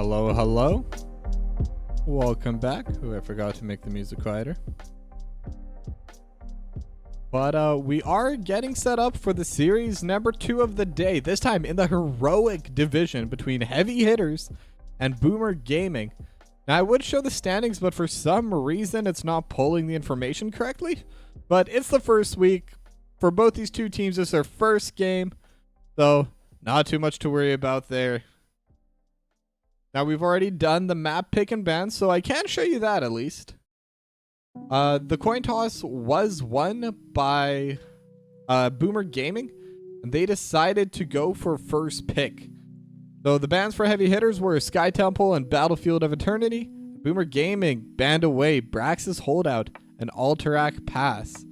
Hello, hello. Welcome back. Oh, I forgot to make the music quieter. But we are getting set up for the series number 2 of the day. This time in the heroic division between Heavy Hitters and BoomerGaming. Now, I would show the standings, but for some reason it's not pulling the information correctly. But it's the first week. For both these two teams, it's their first game. So, not too much to worry about there. Now, we've already done the map pick and ban, so I can show you that at least. The coin toss was won by BoomerGaming, and they decided to go for first pick. So the bans for Heavy Hitters were Sky Temple and Battlefield of Eternity. BoomerGaming banned away Brax's Holdout and Alterac Pass.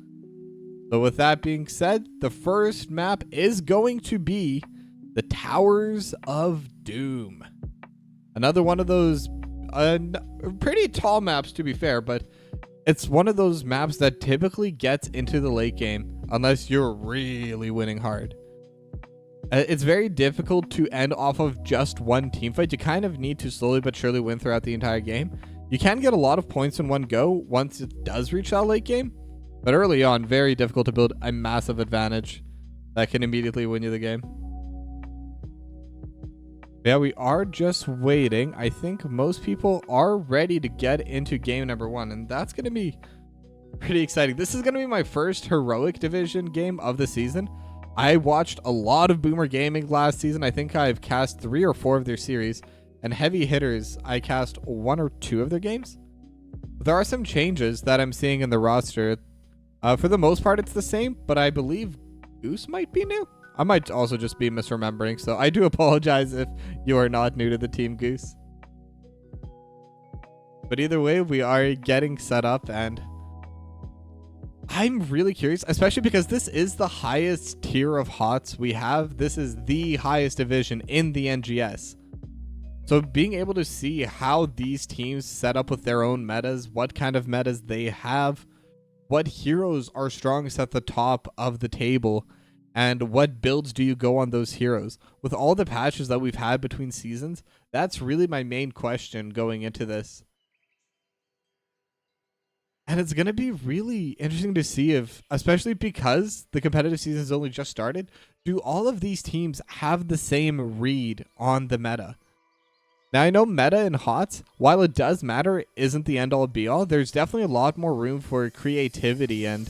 So with that being said, the first map is going to be the Towers of Doom. Another one of those pretty tall maps, to be fair, but it's one of those maps that typically gets into the late game unless you're really winning hard. It's very difficult to end off of just one team fight. You kind of need to slowly but surely win throughout the entire game. You can get a lot of points in one go once it does reach that late game, but early on, very difficult to build a massive advantage that can immediately win you the game. Yeah, we are just waiting. I think most people are ready to get into game number 1, and that's going to be pretty exciting. This is going to be my first heroic division game of the season. I watched a lot of BoomerGaming last season. I think I've cast 3 or 4 of their series, and Heavy Hitters, I cast 1 or 2 of their games. But there are some changes that I'm seeing in the roster. For the most part, it's the same, but I believe Goose might be new. I might also just be misremembering, so I do apologize if you are not new to the team, Goose. But either way, we are getting set up, and I'm really curious, especially because this is the highest tier of HOTS we have. This is the highest division in the NGS. So being able to see how these teams set up with their own metas, what kind of metas they have, what heroes are strongest at the top of the table, and what builds do you go on those heroes? With all the patches that we've had between seasons, that's really my main question going into this. And it's going to be really interesting to see if, especially because the competitive season has only just started, do all of these teams have the same read on the meta? Now, I know meta in HOTS, while it does matter, isn't the end-all be-all. There's definitely a lot more room for creativity and,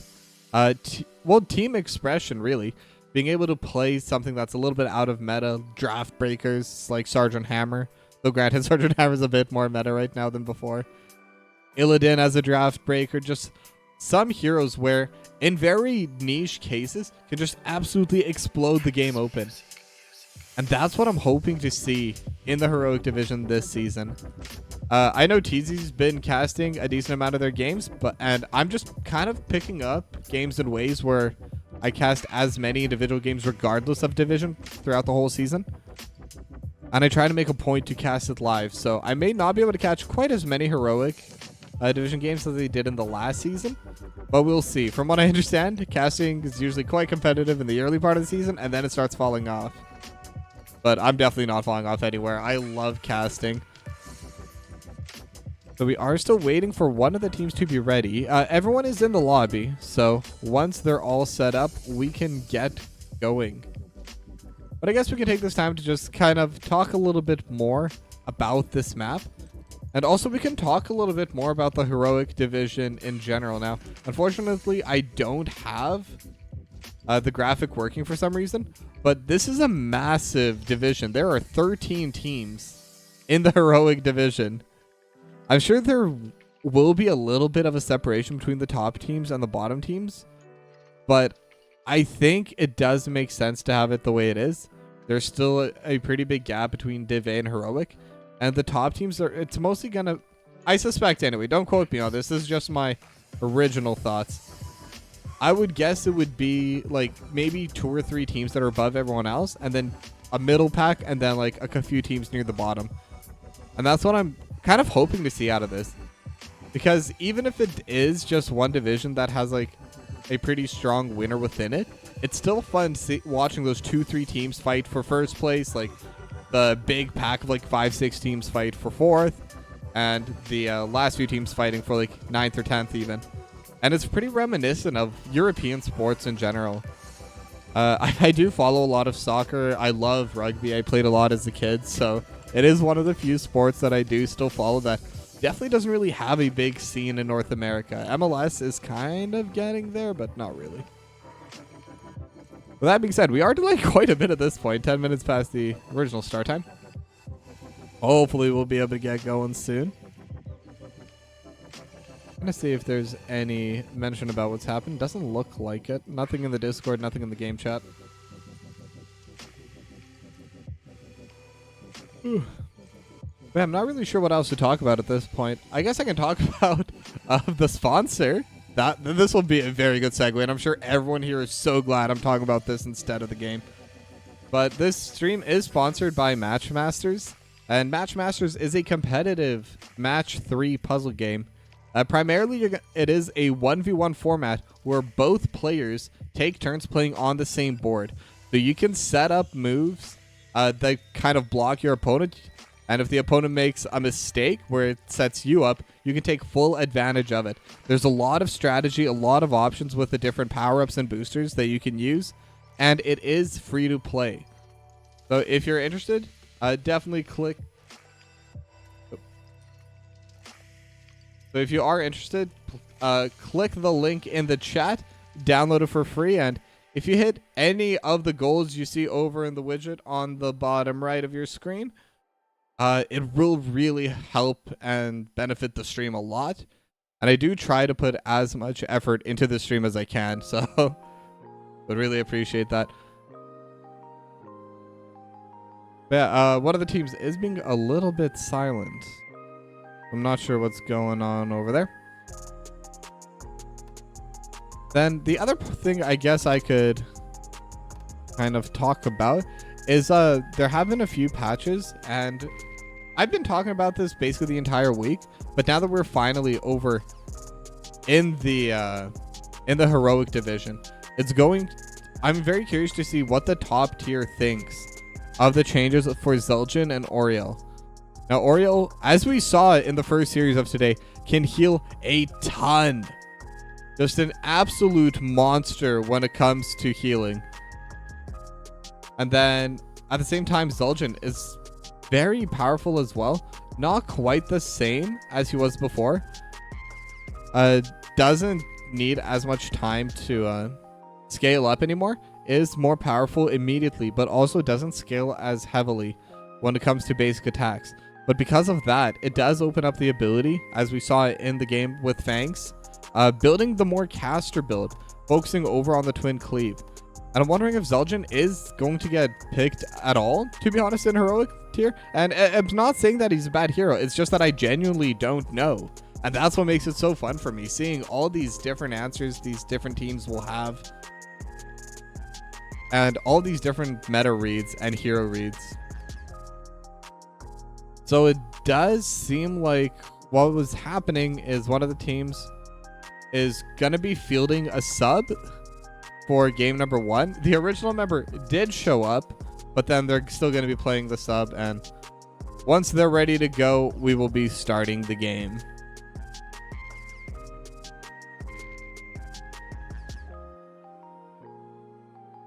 team expression, really. Being able to play something that's a little bit out of meta, draft breakers like Sergeant Hammer. Though granted, Sergeant Hammer's a bit more meta right now than before. Illidan as a draft breaker. Just some heroes where, in very niche cases, can just absolutely explode the game open. And that's what I'm hoping to see in the Heroic Division this season. I know TZ's been casting a decent amount of their games, and I'm just kind of picking up games in ways where I cast as many individual games regardless of division throughout the whole season. And I try to make a point to cast it live. So I may not be able to catch quite as many heroic division games as they did in the last season. But we'll see. From what I understand, casting is usually quite competitive in the early part of the season, and then it starts falling off. But I'm definitely not falling off anywhere. I love casting. So we are still waiting for one of the teams to be ready. Everyone is in the lobby, so once they're all set up, we can get going. But I guess we can take this time to just kind of talk a little bit more about this map. And also we can talk a little bit more about the Heroic Division in general. Now, unfortunately, I don't have the graphic working for some reason, but this is a massive division. There are 13 teams in the Heroic Division. I'm sure there will be a little bit of a separation between the top teams and the bottom teams, but I think it does make sense to have it the way it is. There's still a pretty big gap between Div A and Heroic, and the top teams it's mostly gonna, I suspect anyway, don't quote me on this, this is just my original thoughts. I would guess it would be like maybe 2 or 3 teams that are above everyone else, and then a middle pack, and then like a few teams near the bottom. And that's what I'm kind of hoping to see out of this, because even if it is just one division that has like a pretty strong winner within it, it's still fun watching those 2-3 teams fight for first place, like the big pack of like 5-6 teams fight for 4th, and the last few teams fighting for like 9th or 10th even. And it's pretty reminiscent of European sports in general. I do follow a lot of soccer. I love rugby. I played a lot as a kid, so it is one of the few sports that I do still follow that definitely doesn't really have a big scene in North America. MLS is kind of getting there, but not really. With that being said, we are delayed quite a bit at this point, 10 minutes past the original start time. Hopefully we'll be able to get going soon. I'm going to see if there's any mention about what's happened. Doesn't look like it. Nothing in the Discord, nothing in the game chat. Whew. Man, I'm not really sure what else to talk about at this point. I guess I can talk about the sponsor. This will be a very good segue, and I'm sure everyone here is so glad I'm talking about this instead of the game. But this stream is sponsored by Matchmasters, and Matchmasters is a competitive match 3 puzzle game. Primarily, it is a 1v1 format where both players take turns playing on the same board. So you can set up moves that kind of block your opponent. And if the opponent makes a mistake where it sets you up, you can take full advantage of it. There's a lot of strategy, a lot of options with the different power-ups and boosters that you can use. And it is free to play. So if you're interested, definitely click. So if you are interested, click the link in the chat, download it for free, and if you hit any of the goals you see over in the widget on the bottom right of your screen, it will really help and benefit the stream a lot. And I do try to put as much effort into the stream as I can, so would really appreciate that. But yeah, one of the teams is being a little bit silent. I'm not sure what's going on over there. Then the other thing I guess I could kind of talk about is there have been a few patches, and I've been talking about this basically the entire week, but now that we're finally over in the heroic division, I'm very curious to see what the top tier thinks of the changes for Zul'jin and Oriel. Now, Oriel, as we saw in the first series of today, can heal a ton. Just an absolute monster when it comes to healing. And then, at the same time, Zul'jin is very powerful as well. Not quite the same as he was before. Doesn't need as much time to scale up anymore. Is more powerful immediately, but also doesn't scale as heavily when it comes to basic attacks. But because of that, it does open up the ability, as we saw in the game with Fangs, building the more caster build, focusing over on the twin cleave. And I'm wondering if Zul'jin is going to get picked at all, to be honest, in heroic tier. And I'm not saying that he's a bad hero, it's just that I genuinely don't know. And that's what makes it so fun for me, seeing all these different answers these different teams will have. And all these different meta reads and hero reads. So it does seem like what was happening is one of the teams is going to be fielding a sub for game number 1. The original member did show up, but then they're still going to be playing the sub. And once they're ready to go, we will be starting the game.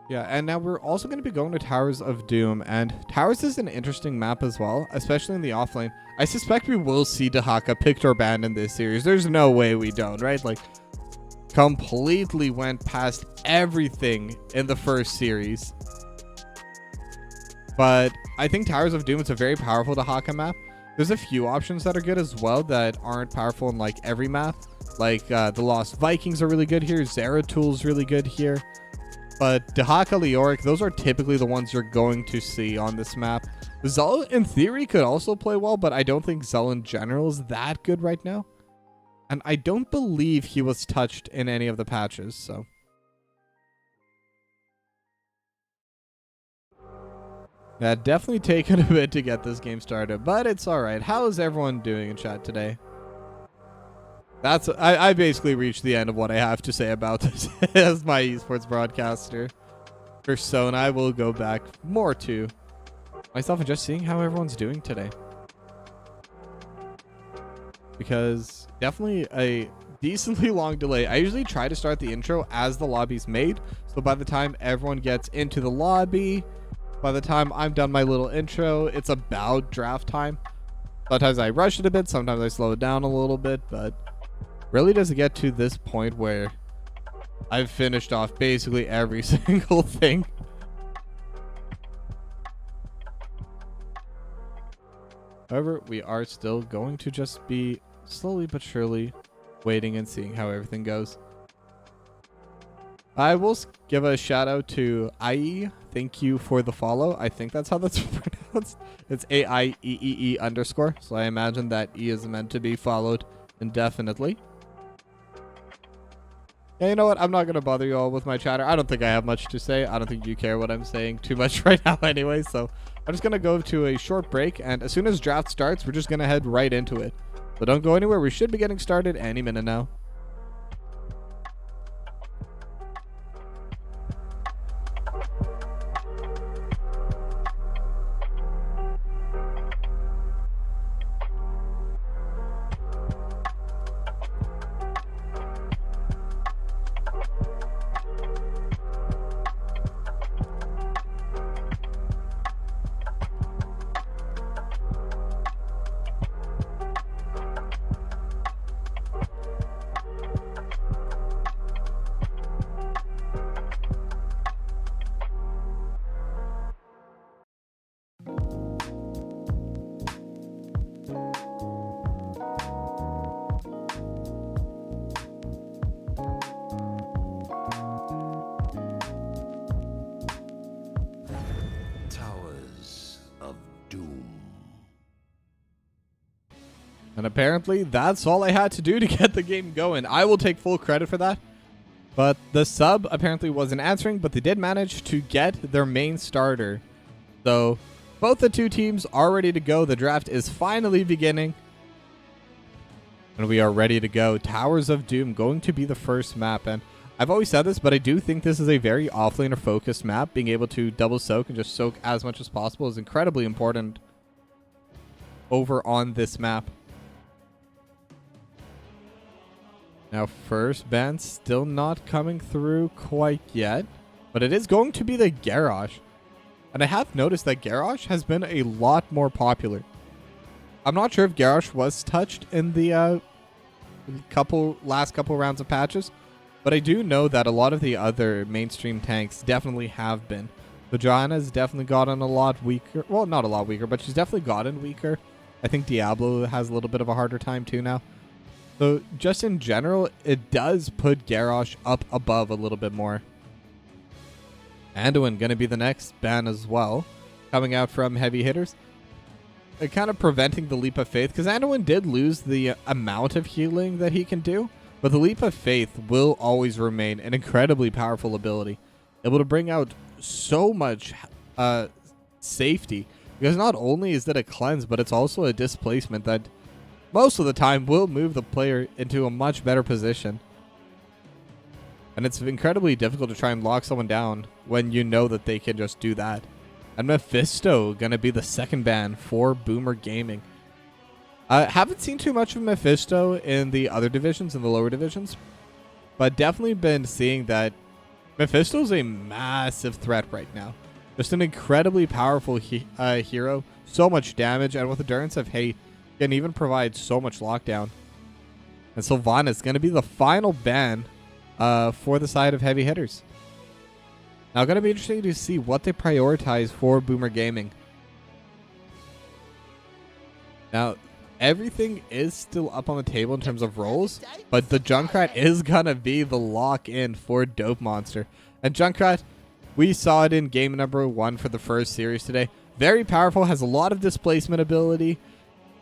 Yeah, and now we're also going to be going to Towers of Doom, and Towers is an interesting map as well, especially in the offlane. I suspect we will see Dahaka picked or banned in this series. There's no way we don't, right? Like, completely went past everything in the first series. But I think Towers of Doom is a very powerful Dahaka map. There's a few options that are good as well that aren't powerful in like every map. Like the Lost Vikings are really good here. Zeratul really good here. But Dahaka, Leoric, those are typically the ones you're going to see on this map. Zul, in theory, could also play well, but I don't think Zul in general is that good right now. And I don't believe he was touched in any of the patches, so. Yeah, definitely taken a bit to get this game started, but it's alright. How is everyone doing in chat today? I basically reached the end of what I have to say about this as my esports broadcaster persona. I will go back more to myself and just seeing how everyone's doing today. Because definitely a decently long delay. I usually try to start the intro as the lobby's made. So by the time everyone gets into the lobby, by the time I'm done my little intro, it's about draft time. Sometimes I rush it a bit, sometimes I slow it down a little bit, but really does it get to this point where I've finished off basically every single thing. However, we are still going to just be slowly but surely waiting and seeing how everything goes. I will give a shout out to IE. Thank you for the follow. I think that's how that's pronounced. It's AIEEE_. So I imagine that E is meant to be followed indefinitely. Yeah, you know what? I'm not going to bother you all with my chatter. I don't think I have much to say. I don't think you care what I'm saying too much right now anyway. So I'm just going to go to a short break. And as soon as draft starts, we're just going to head right into it. So don't go anywhere. We should be getting started any minute now. And apparently that's all I had to do to get the game going. I will take full credit for that. But the sub apparently wasn't answering, but they did manage to get their main starter. So both the two teams are ready to go. The draft is finally beginning. And we are ready to go. Towers of Doom going to be the first map. And I've always said this, but I do think this is a very offlaner focused map. Being able to double soak and just soak as much as possible is incredibly important over on this map. Now, first ban still not coming through quite yet, but it is going to be the Garrosh. And I have noticed that Garrosh has been a lot more popular. I'm not sure if Garrosh was touched in the last couple rounds of patches, but I do know that a lot of the other mainstream tanks definitely have been. So Johanna's definitely gotten a lot weaker. Well, not a lot weaker, but she's definitely gotten weaker. I think Diablo has a little bit of a harder time too now. So just in general, it does put Garrosh up above a little bit more. Anduin going to be the next ban as well, coming out from Heavy Hitters. Kind of preventing the Leap of Faith, because Anduin did lose the amount of healing that he can do, but the Leap of Faith will always remain an incredibly powerful ability, able to bring out so much safety, because not only is it a cleanse, but it's also a displacement that most of the time will move the player into a much better position. And it's incredibly difficult to try and lock someone down when you know that they can just do that. And Mephisto going to be the second ban for BoomerGaming. Haven't seen too much of Mephisto in the other divisions, in the lower divisions, but definitely been seeing that Mephisto's a massive threat right now. Just an incredibly powerful hero, so much damage, and with Endurance of Hate, can even provide so much lockdown. And Sylvanas is going to be the final ban for the side of Heavy Hitters. Now, going to be interesting to see what they prioritize for BoomerGaming. Now, everything is still up on the table in terms of roles, but the Junkrat is going to be the lock-in for Dope Monster. And Junkrat, we saw it in game number 1 for the first series today. Very powerful, has a lot of displacement ability,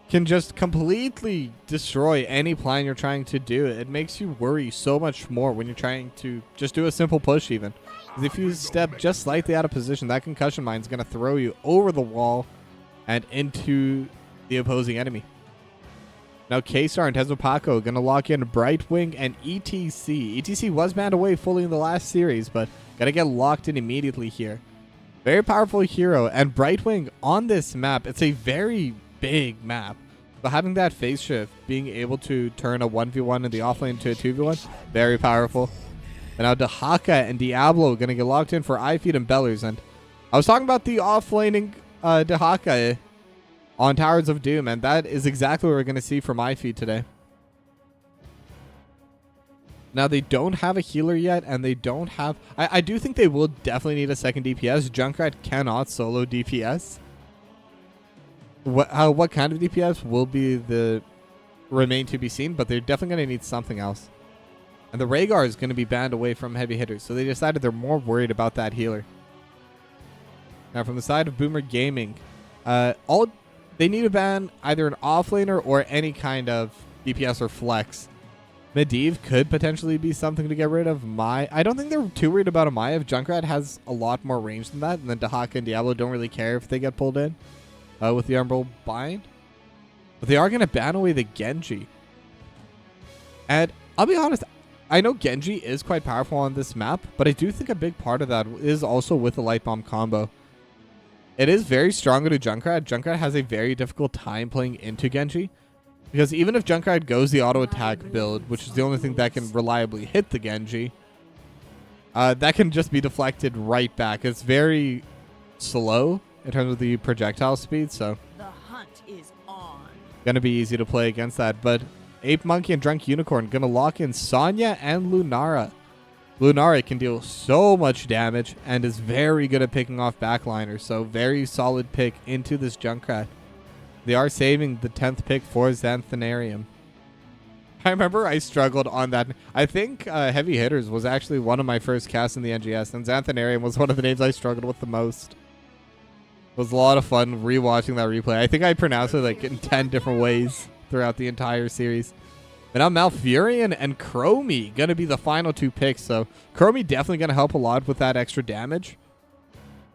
can just completely destroy any plan you're trying to do. It makes you worry so much more when you're trying to just do a simple push even. Because if you step just slightly out of position, that concussion mine is going to throw you over the wall and into the opposing enemy. Now K-Star and Tezupaco going to lock in Brightwing and ETC. ETC was banned away fully in the last series, but got to get locked in immediately here. Very powerful hero. And Brightwing on this map, it's a very big map. But having that phase shift, being able to turn a 1v1 in the offlane into a 2v1, very powerful. And now Dahaka and Diablo going to get locked in for iFeed and Bellers. And I was talking about the offlaning Dahaka on Towers of Doom, and that is exactly what we're going to see from iFeed today. Now, they don't have a healer yet, and they don't have... I do think they will definitely need a second DPS. Junkrat cannot solo DPS. What kind of DPS will be remain to be seen, but they're definitely going to need something else. And the Rhaegar is going to be banned away from heavy hitters, so they decided they're more worried about that healer. Now, from the side of BoomerGaming, they need to ban either an offlaner or any kind of DPS or flex. Medivh could potentially be something to get rid of. I don't think they're too worried about Amaya. If Junkrat has a lot more range than that, and then Dahaka and Diablo don't really care if they get pulled in with the Umbral Bind. But they are going to ban away the Genji. And I'll be honest, I know Genji is quite powerful on this map, but I do think a big part of that is also with the Light Bomb combo. It is very stronger to Junkrat. Junkrat has a very difficult time playing into Genji. Because even if Junkrat goes the auto attack build, which is the only thing that can reliably hit the Genji, that can just be deflected right back. It's very slow in terms of the projectile speed, so the hunt is on. Gonna be easy to play against that. But Ape Monkey and Drunk Unicorn gonna lock in Sonya and Lunara. Lunara can deal so much damage and is very good at picking off backliners, so very solid pick into this Junkrat. They are saving the 10th pick for Xanthanarium. I remember I struggled on that. I think Heavy Hitterz was actually one of my first casts in the NGS, and Xanthanarium was one of the names I struggled with the most. It was a lot of fun rewatching that replay. I think I pronounced it like in 10 different ways throughout the entire series. And now Malfurion and Chromie going to be the final two picks, so Chromie definitely going to help a lot with that extra damage.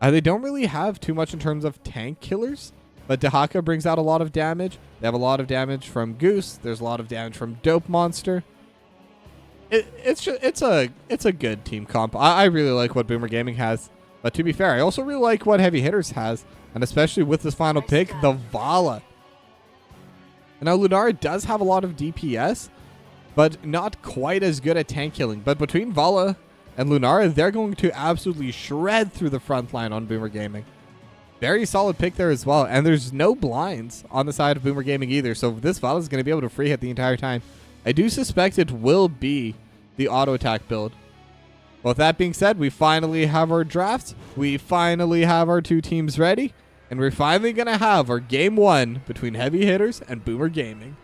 They don't really have too much in terms of tank killers. But Dahaka brings out a lot of damage. They have a lot of damage from Goose. There's a lot of damage from Dope Monster. It's a good team comp. I really like what BoomerGaming has. But to be fair, I also really like what Heavy Hitterz has. And especially with this final pick, the Vala. And now Lunara does have a lot of DPS, but not quite as good at tank killing. But between Vala and Lunara, they're going to absolutely shred through the front line on BoomerGaming. Very solid pick there as well. And there's no blinds on the side of BoomerGaming either. So this Vala is going to be able to free hit the entire time. I do suspect it will be the auto attack build. Well, with that being said, we finally have our drafts. We finally have our two teams ready. And we're finally going to have our game one between Heavy Hitterz and BoomerGaming.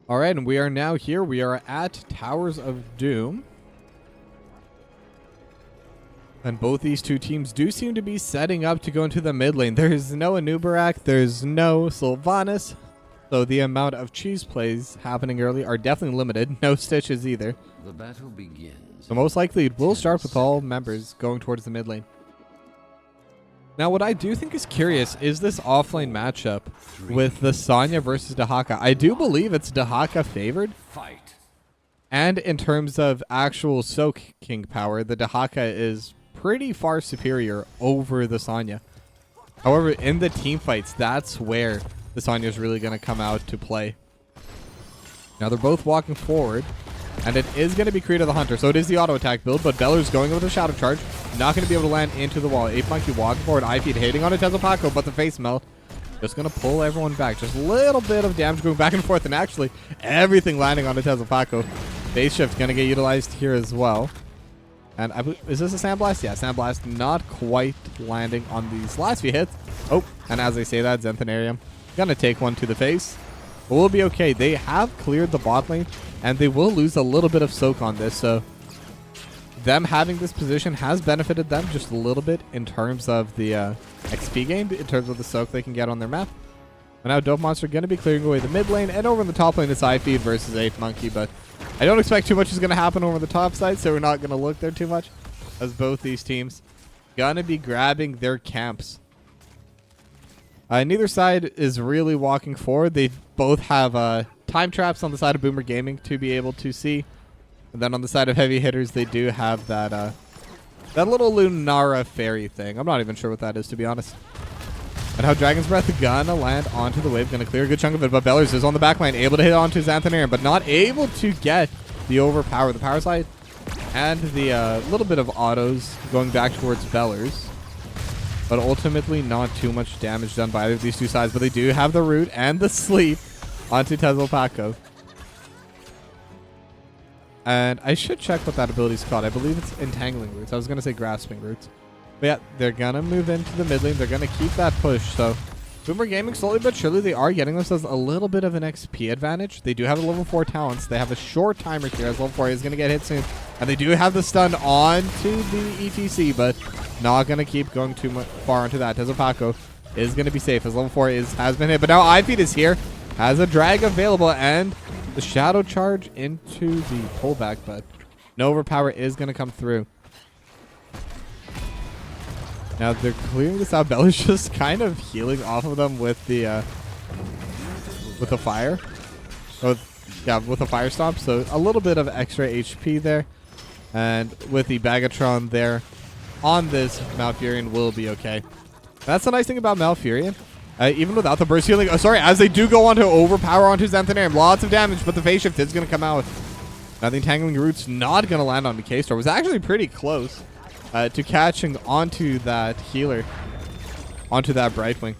All right, and we are now here. We are at Towers of Doom. And both these two teams do seem to be setting up to go into the mid lane. There's no Anubarak. There's no Sylvanas. So the amount of cheese plays happening early are definitely limited. No Stitches either. The battle begins. So most likely it will start with all members going towards the mid lane. Now, what I do think is curious is this offlane matchup with the Sonya versus Dahaka. I do believe it's Dahaka favored. Fight. And in terms of actual soaking power, the Dahaka is pretty far superior over the Sonya. However, in the team fights, that's where the Sonya is really going to come out to play. Now, they're both walking forward. And it is going to be Creed of the Hunter. So it is the auto attack build, but Beller's going with a Shadow Charge. Not going to be able to land into the wall. Ape Monkey walking forward. iFeed hitting on a Tezopaco, but the face melt. Just going to pull everyone back. Just a little bit of damage going back and forth. And actually, everything landing on a Tezopaco. Phase Shift going to get utilized here as well. And is this a Sandblast? Yeah, Sandblast not quite landing on these last few hits. Oh, and as I say that, Xanthanarium going to take one to the face. But we'll be okay. They have cleared the bot lane, and they will lose a little bit of soak on this. So them having this position has benefited them just a little bit in terms of the XP gain, in terms of the soak they can get on their map. And now Dope Monster going to be clearing away the mid lane, and over in the top lane it's iFeed versus Ape Monkey, but I don't expect too much is going to happen over the top side, so we're not going to look there too much. as both these teams gonna be grabbing their camps. Neither side is really walking forward. They both have time traps on the side of BoomerGaming to be able to see. And then on the side of Heavy Hitters, they do have that that little Lunara fairy thing. I'm not even sure what that is, to be honest. And how Dragon's Breath gonna land onto the wave, gonna clear a good chunk of it. But Bellers is on the back line, able to hit onto Xanthanarium, but not able to get the overpower. The power slide and the little bit of autos going back towards Bellers. But ultimately, not too much damage done by either of these two sides. But they do have the root and the sleep onto Tezelpaco. And I should check what that ability is called. I believe it's Entangling Roots. I was going to say Grasping Roots. But yeah, they're going to move into the mid lane. They're going to keep that push. So BoomerGaming, slowly but surely, they are getting themselves a little bit of an XP advantage. They do have the level 4 talents. They have a short timer here as level 4 is going to get hit soon. And they do have the stun onto the ETC, but not going to keep going too much far into that. Tezelpaco is going to be safe as level 4 has been hit. But now iFeed is here, has a drag available, and the shadow charge into the pullback, but no overpower is going to come through. Now they're clearing this out. Bella's just kind of healing off of them with the fire. Yeah, with the fire stomp. So a little bit of extra HP there. And with the Bagatron there on this, Malfurion will be okay. That's the nice thing about Malfurion. Even without the burst healing. Oh, sorry, as they do go on to overpower onto Xanthanarium. Lots of damage, but the phase shift is going to come out. Now the Entangling Root's not going to land on the K-Star. Was actually pretty close to catching onto that healer, onto that Brightwing.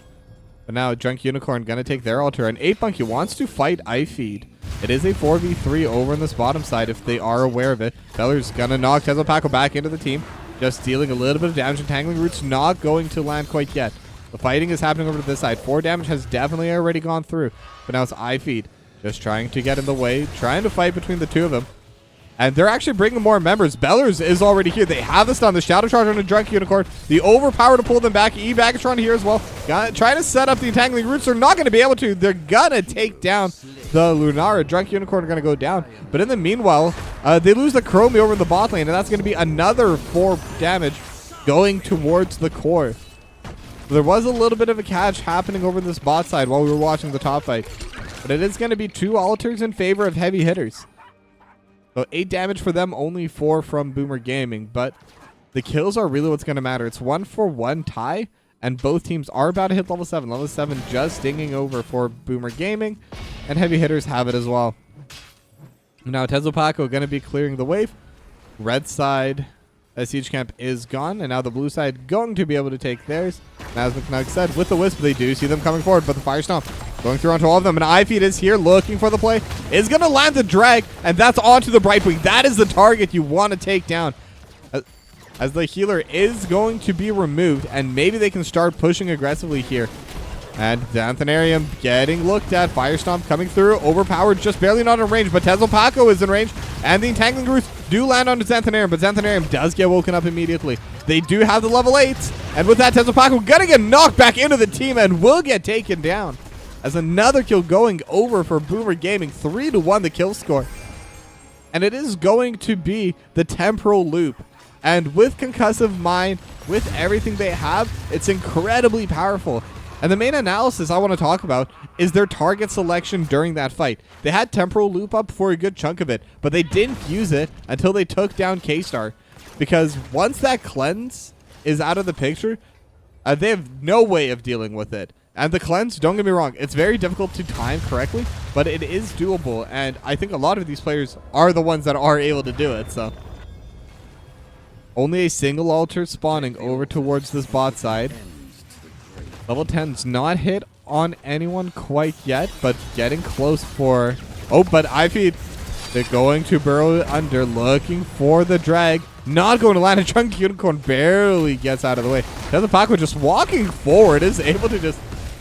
But now Drunk Unicorn going to take their altar. And 8-Bunky wants to fight iFeed. It is a 4v3 over on this bottom side if they are aware of it. Beller's going to knock Tezelpaco back into the team. Just dealing a little bit of damage. Entangling Root's not going to land quite yet. The fighting is happening over to this side. 4 damage has definitely already gone through. But now it's iFeed just trying to get in the way, trying to fight between the two of them. And they're actually bringing more members. Bellers is already here. They have the stun. The Shadow Charge on the Drunk Unicorn. The overpower to pull them back. Bagatron here as well. Trying to set up the Entangling Roots. They're not going to be able to. They're going to take down the Lunara. Drunk Unicorn are going to go down. But in the meanwhile, they lose the Chromie over in the bot lane. And that's going to be another 4 damage going towards the core. There was a little bit of a catch happening over this bot side while we were watching the top fight. But it is going to be 2 altars in favor of Heavy Hitters. So 8 damage for them, only 4 from BoomerGaming. But the kills are really what's going to matter. It's 1-for-1 tie, and both teams are about to hit level 7. Level 7 just dinging over for BoomerGaming, and Heavy Hitters have it as well. Now Tezelpaco going to be clearing the wave. Red side, Siege Camp is gone, and now the blue side going to be able to take theirs. And as McNugg said, with the Wisp, they do see them coming forward, but the Fire Stomp going through onto all of them, and iFeed is here looking for the play. Is going to land the drag, and that's onto the Brightwing. That is the target you want to take down. As the healer is going to be removed, and maybe they can start pushing aggressively here. And Xanthanarium getting looked at. Fire Stomp coming through. Overpowered, just barely not in range, but Tezelpaco is in range. And the Entangling Roots do land onto Xanthanarium, but Xanthanarium does get woken up immediately. They do have the level 8s, and with that, Tezelpaco gonna get knocked back into the team and will get taken down. As another kill going over for BoomerGaming, 3-1 the kill score. And it is going to be the Temporal Loop. And with Concussive Mine, with everything they have, it's incredibly powerful. And the main analysis I want to talk about is their target selection during that fight. They had Temporal Loop up for a good chunk of it, but they didn't use it until they took down K-Star. Because once that cleanse is out of the picture, they have no way of dealing with it. And the cleanse, don't get me wrong, it's very difficult to time correctly, but it is doable. And I think a lot of these players are the ones that are able to do it. So only a single altar spawning over towards this bot side. Level 10's not hit on anyone quite yet, but getting close for... Oh, but iFeed, they're going to burrow under, looking for the drag. Not going to land. A Drunk Unicorn barely gets out of the way. Tezelpaco just walking forward is able to just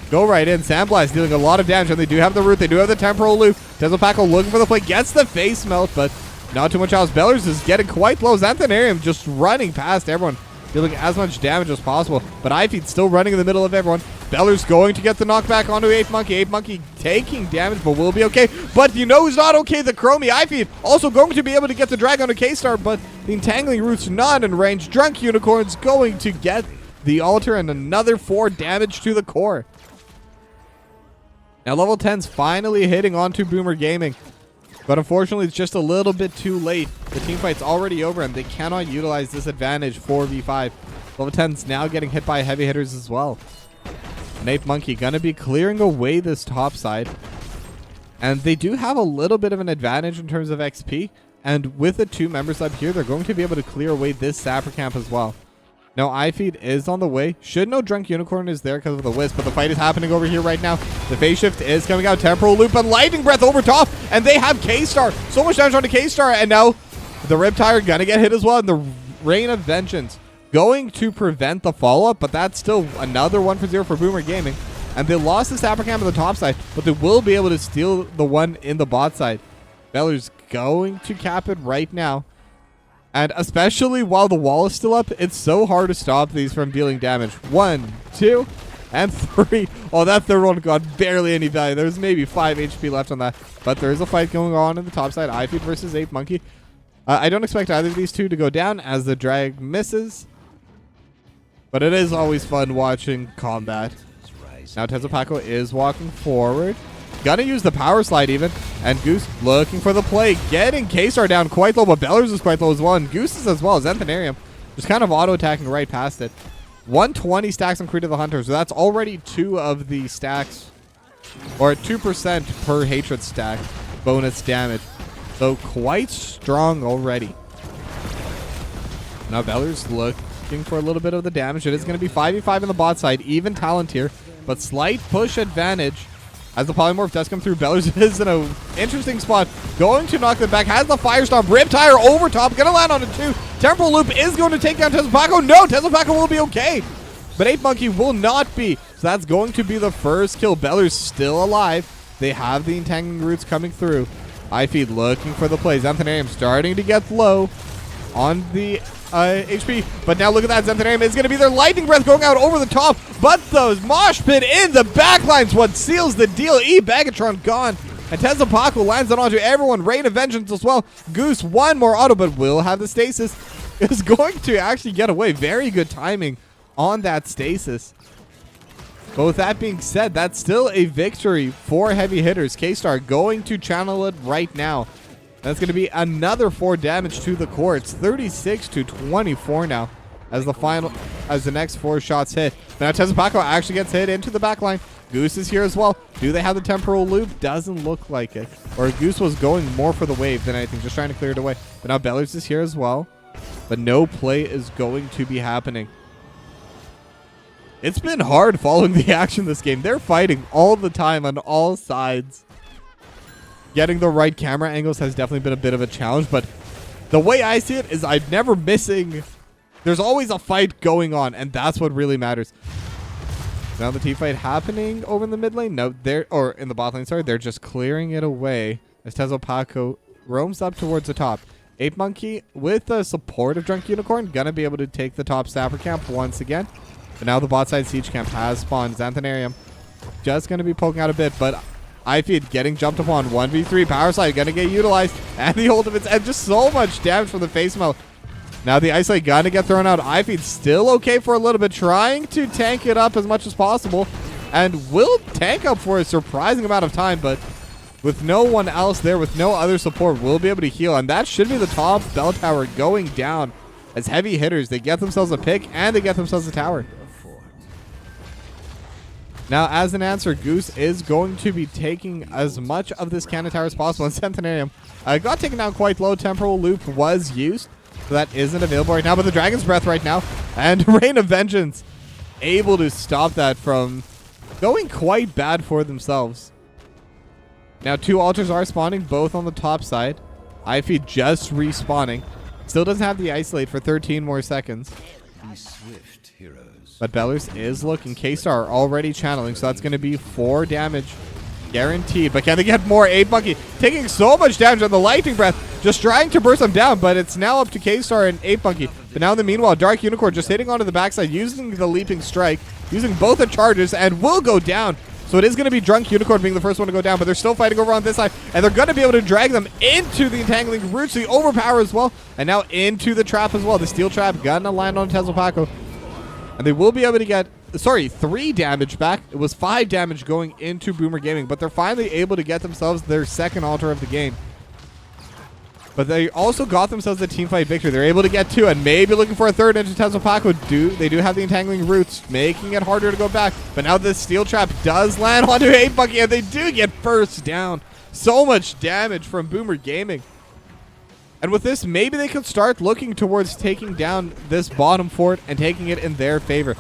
go right in. Sandblast dealing a lot of damage, and they do have the root. They do have the Temporal Loop. Tezelpaco looking for the play. Gets the face melt, but not too much else. Bellers is getting quite low. Xanthanarium just running past everyone. dealing as much damage as possible. But iFeed still running in the middle of everyone. Beller's going to get the knockback onto Ape Monkey. Ape Monkey taking damage, but will be okay. But you know who's not okay? The Chromie. iFeed also going to be able to get the drag onto K-Star, but the Entangling Root's not in range. Drunk Unicorn's going to get the altar and another 4 damage to the core. Now level 10's finally hitting onto BoomerGaming. But unfortunately, it's just a little bit too late. The team fight's already over, and they cannot utilize this advantage 4v5. Level 10's now getting hit by heavy hitters as well. And Ape Monkey gonna be clearing away this top side. And they do have a little bit of an advantage in terms of XP. And with the 2 members up here, they're going to be able to clear away this Sapper Camp as well. Now, iFeed is on the way. Should know Drunk Unicorn is there because of the Wisp, but the fight is happening over here right now. The phase shift is coming out. Temporal Loop and Lightning Breath over top, and they have K-Star. So much damage onto K-Star, and now the Riptire gonna get hit as well, and the Rain of Vengeance going to prevent the follow-up, but that's still another 1-for-0 for BoomerGaming. And they lost the Sapper Camp on the top side, but they will be able to steal the one in the bot side. Beller's going to cap it right now. And especially while the wall is still up, it's so hard to stop these from dealing damage. 1, 2, and 3. Oh, that third one got barely any value. There's maybe 5 HP left on that. But there is a fight going on in the top side. iFeed versus Ape Monkey. I don't expect either of these two to go down as the drag misses. But it is always fun watching combat. Now Tezupaco is walking forward. Gonna use the power slide even. And Goose looking for the play. Getting K-Star down quite low, but Bellers is quite low as well. And Goose is as well. Xanthanarium just kind of auto-attacking right past it. 120 stacks on Creed of the Hunter. So that's already 2 of the stacks. Or 2% per hatred stack bonus damage. So quite strong already. Now Bellers looking for a little bit of the damage. It is going to be 5v5 in the bot side. Even talent here. But slight push advantage. As the Polymorph does come through, Bellers is in an interesting spot. Going to knock them back. Has the Firestorm. Riptire over top. Going to land on it too. Temporal Loop is going to take down Tezupaco. No, Tezupaco will be okay. But Ape Monkey will not be. So that's going to be the first kill. Bellers still alive. They have the Entangling Roots coming through. iFeed looking for the plays. Xanthanarium starting to get low on the HP. But now look at that. Xanthanarium is going to be their Lightning Breath going out over the top. But the Mosh Pit in the backline's what seals the deal. Bagatron gone. And Tezupaco lands it onto everyone. Rain of Vengeance as well. Goose, one more auto, but will have the stasis. Is going to actually get away. Very good timing on that stasis. But with that being said, that's still a victory for heavy hitters. K-Star going to channel it right now. That's going to be another 4 damage to the core. It's 36-24 now as the next 4 shots hit. Now Tezupaco actually gets hit into the backline. Goose is here as well. Do they have the temporal loop? Doesn't look like it. Or Goose was going more for the wave than anything, just trying to clear it away. But now Bellers is here as well. But no play is going to be happening. It's been hard following the action this game. They're fighting all the time on all sides. Getting the right camera angles has definitely been a bit of a challenge, but the way I see it is I'm never missing. There's always a fight going on, and that's what really matters. Now the team fight happening over in the mid lane. No, or in the bot lane, sorry. They're just clearing it away as Tezupaco roams up towards the top. Ape Monkey, with the support of Drunk Unicorn, gonna be able to take the top Sapper Camp once again. But now the bot side siege camp has spawned. Xanthanarium just gonna be poking out a bit, but iFeed getting jumped upon. 1v3 power slide gonna get utilized, and the ultimates, and just so much damage from the face melt. Now the isolate gonna get thrown out. iFeed still okay for a little bit, trying to tank it up as much as possible, and will tank up for a surprising amount of time, but with no one else there, with no other support, will be able to heal, and that should be the top bell tower going down as heavy hitters. They get themselves a pick, and they get themselves a tower. Now, as an answer, Goose is going to be taking as much of this cannon tower as possible. And Xanthanarium got taken down quite low. Temporal Loop was used, so that isn't available right now. But the Dragon's Breath right now, and Rain of Vengeance able to stop that from going quite bad for themselves. Now, 2 altars are spawning, both on the top side. iFeed just respawning. Still doesn't have the isolate for 13 more seconds. Be swift, heroes. But Bellers is looking. K-Star already channeling, so that's going to be 4 damage guaranteed. But can they get more? Ape Monkey taking so much damage on the Lightning Breath, just trying to burst them down, but it's now up to K-Star and Ape Monkey. But now in the meanwhile, Dark Unicorn just hitting onto the backside, using the leaping strike, using both the charges, and will go down. So it is going to be Drunk Unicorn being the first one to go down, but they're still fighting over on this side, and they're going to be able to drag them into the entangling roots, the overpower as well, and now into the trap as well. The steel trap gonna land on Tezelpaco, and they will be able to get, 3 damage back. It was 5 damage going into BoomerGaming, but they're finally able to get themselves their second altar of the game. But they also got themselves a teamfight victory. They're able to get 2 and maybe looking for a third into Tezelpaco. They do have the entangling roots, making it harder to go back. But now this steel trap does land onto 8Bucky, and they do get first down. So much damage from BoomerGaming. And with this, maybe they could start looking towards taking down this bottom fort and taking it in their favor.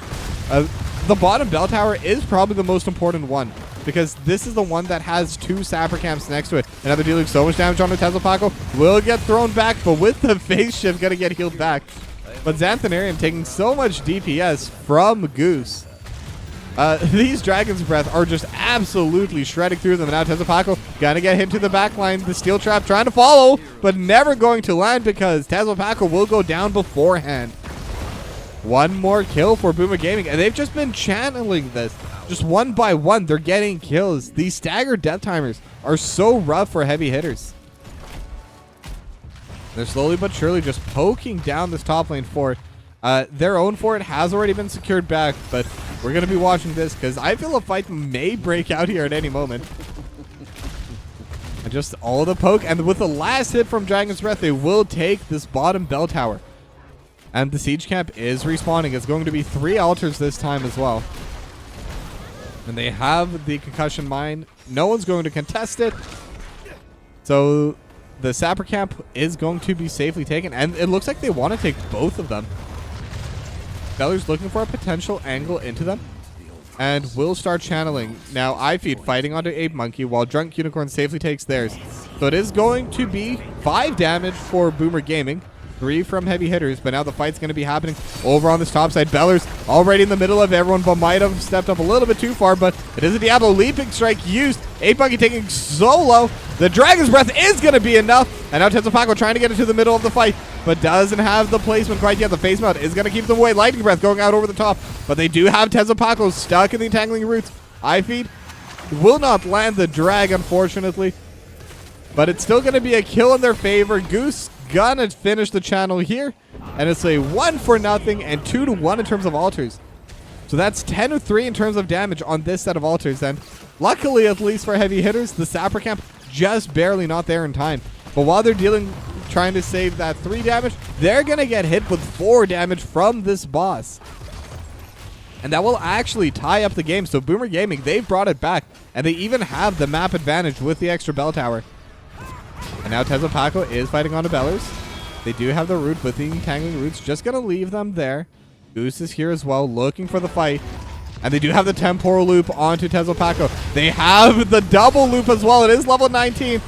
The bottom bell tower is probably the most important one, because this is the one that has 2 sapper camps next to it. And now they're dealing so much damage on the Tezelpaco. Will get thrown back, but with the phase shift, gonna get healed back. But Xanthanarium taking so much DPS from Goose. These Dragon's Breath are just absolutely shredding through them. And now Tezelpaco gonna get hit to the back line. The steel trap trying to follow, but never going to land because Tezelpaco will go down beforehand. One more kill for BoomerGaming, and they've just been channeling this. Just one by one, they're getting kills. These staggered death timers are so rough for heavy hitters. They're slowly but surely just poking down this top lane fort. Their own fort has already been secured back, but we're going to be watching this because I feel a fight may break out here at any moment. And just all the poke, and with the last hit from Dragon's Breath, they will take this bottom bell tower. And the siege camp is respawning. It's going to be 3 altars this time as well. And they have the concussion mine. No one's going to contest it. So the sapper camp is going to be safely taken. And it looks like they want to take both of them. Beller's looking for a potential angle into them. And will start channeling. Now iFeed fighting onto Ape Monkey while Drunk Unicorn safely takes theirs. So it is going to be 5 damage for BoomerGaming. 3 from heavy hitters, but now the fight's going to be happening over on this top side. Beller's already in the middle of everyone, but might have stepped up a little bit too far, but it is a Diablo leaping strike used. 8Bucky taking solo. The Dragon's Breath is going to be enough, and now Tezelpaco trying to get into the middle of the fight, but doesn't have the placement quite yet. The face mount is going to keep them away. Lightning Breath going out over the top, but they do have Tezelpaco stuck in the entangling roots. iFeed will not land the drag, unfortunately, but it's still going to be a kill in their favor. Goose gonna finish the channel here, and it's a 1-0 and 2-1 in terms of altars. So that's 10-3 in terms of damage on this set of altars. And luckily, at least for heavy hitters, the sapper camp just barely not there in time. But while they're trying to save that 3 damage, they're gonna get hit with 4 damage from this boss. And that will actually tie up the game. So BoomerGaming, they've brought it back, and they even have the map advantage with the extra bell tower. And now Tezelpaco is fighting onto Bellers. They do have the root with the entangling roots. Just going to leave them there. Goose is here as well, looking for the fight. And they do have the temporal loop onto Tezelpaco. They have the double loop as well. It is level 19.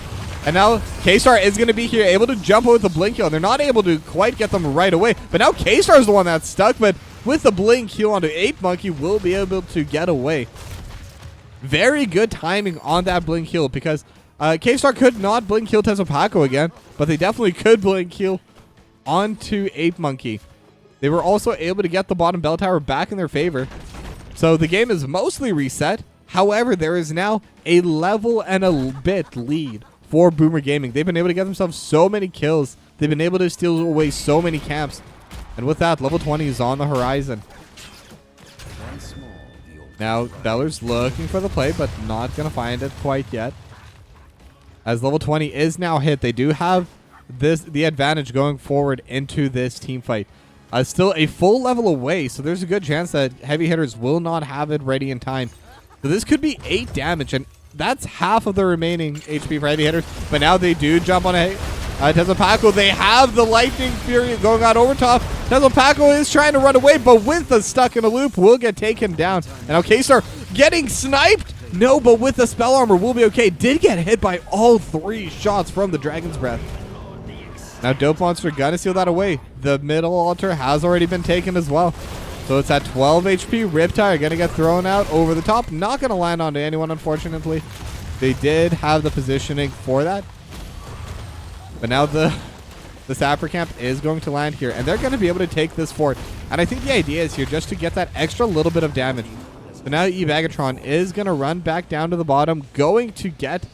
And now K-Star is going to be here, able to jump with the blink heal. And they're not able to quite get them right away. But now K-Star is the one that's stuck. But with the blink heal onto Ape Monkey, will be able to get away. Very good timing on that blink heal, because K-Star could not blink heal Tezelpaco again, but they definitely could blink heal onto Ape Monkey. They were also able to get the bottom bell tower back in their favor. So the game is mostly reset. However, there is now a level and a bit lead for BoomerGaming. They've been able to get themselves so many kills. They've been able to steal away so many camps. And with that, level 20 is on the horizon. Now, Beller's looking for the play, but not going to find it quite yet. As level 20 is now hit, they do have the advantage going forward into this team fight. Still a full level away, so there's a good chance that heavy hitters will not have it ready in time. So this could be 8 damage, and that's half of the remaining HP for heavy hitters. But now they do jump on Tezelpaco. They have the Lightning Fury going on over top. Tezelpaco is trying to run away, but with the stuck in a loop, will get taken down. And now K-Star getting sniped. No, but with the spell armor, we'll be okay. Did get hit by all 3 shots from the Dragon's Breath. Now Dope Monster gonna seal that away. The middle altar has already been taken as well. So it's at 12 HP. Riptire gonna get thrown out over the top. Not gonna land onto anyone, unfortunately. They did have the positioning for that. But now the The sapper camp is going to land here, and they're going to be able to take this fort. And I think the idea is here just to get that extra little bit of damage. So now E-Bagatron is going to run back down to the bottom, going to get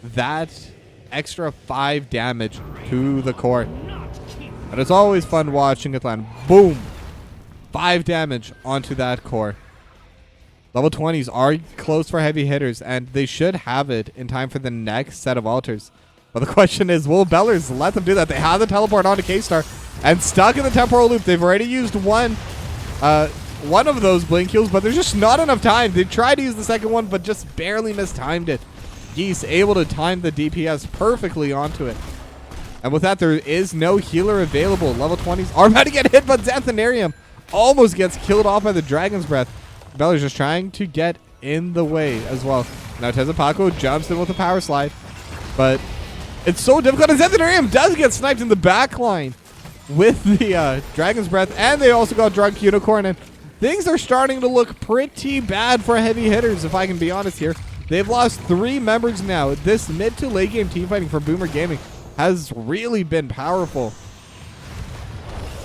that extra 5 damage to the core. And it's always fun watching it land. Boom! 5 damage onto that core. Level 20s are close for heavy hitters, and they should have it in time for the next set of altars. But the question is, will Bellers let them do that? They have the teleport onto K-Star, and stuck in the temporal loop. They've already used one of those blink heals, but there's just not enough time. They tried to use the second one, but just barely mistimed it. Geese able to time the DPS perfectly onto it. And with that, there is no healer available. Level 20s are about to get hit, but Xanthanarium almost gets killed off by the Dragon's Breath. Beller's just trying to get in the way as well. Now Tezupaco jumps in with a power slide, but it's so difficult. And Xanthanarium does get sniped in the back line with the Dragon's Breath, and they also got Drunk Unicorn, and things are starting to look pretty bad for heavy hitters, if I can be honest here. They've lost 3 members now. This mid to late game team fighting for BoomerGaming has really been powerful.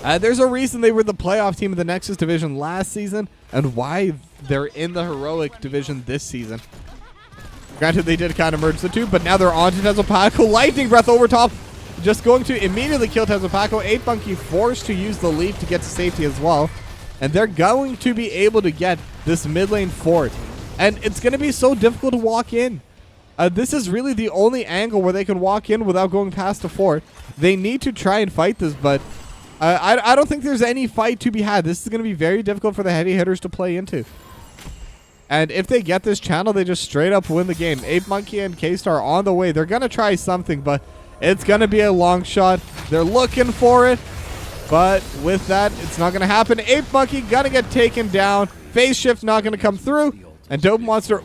There's a reason they were the playoff team of the Nexus division last season, and why they're in the Heroic division this season. Granted, they did kind of merge the two, but now they're on to Tezupaco. Lightning Breath over top, just going to immediately kill Tezupaco. 8 Monkey forced to use the leap to get to safety as well. And they're going to be able to get this mid lane fort. And it's going to be so difficult to walk in. This is really the only angle where they can walk in without going past the fort. They need to try and fight this, but I don't think there's any fight to be had. This is going to be very difficult for the heavy hitters to play into. And if they get this channel, they just straight up win the game. Ape Monkey and K-Star on the way. They're going to try something, but it's going to be a long shot. They're looking for it, but with that, it's not going to happen. Ape Monkey going to get taken down. Phase shift not going to come through. And Dope Monster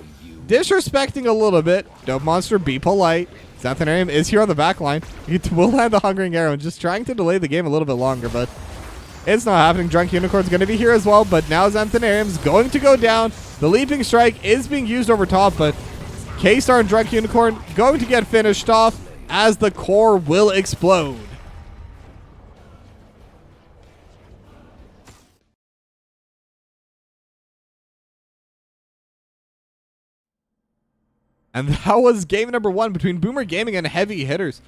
disrespecting a little bit. Dope Monster, be polite. Xanthanarium is here on the back line. He will land the Hungering Arrow and just trying to delay the game a little bit longer, but it's not happening. Drunk Unicorn's going to be here as well, but now Xanthanarium's going to go down. The Leaping Strike is being used over top, but K-Star and Drunk Unicorn going to get finished off as the core will explode. And that was game number 1 between BoomerGaming and Heavy Hitters.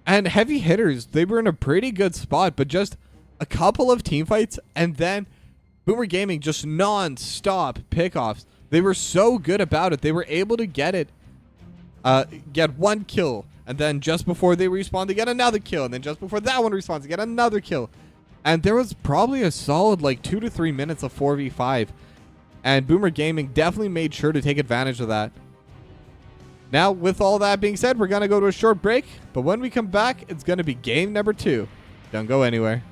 And Heavy Hitters, they were in a pretty good spot, but just a couple of team fights, and then BoomerGaming just non-stop pickoffs. They were so good about it. They were able to get it, get 1 kill, and then just before they respawn, they get another kill, and then just before that one respawns, they get another kill. And there was probably a solid like 2 to 3 minutes of 4v5, and BoomerGaming definitely made sure to take advantage of that. Now, with all that being said, we're going to go to a short break, but when we come back, it's going to be game number 2. Don't go anywhere.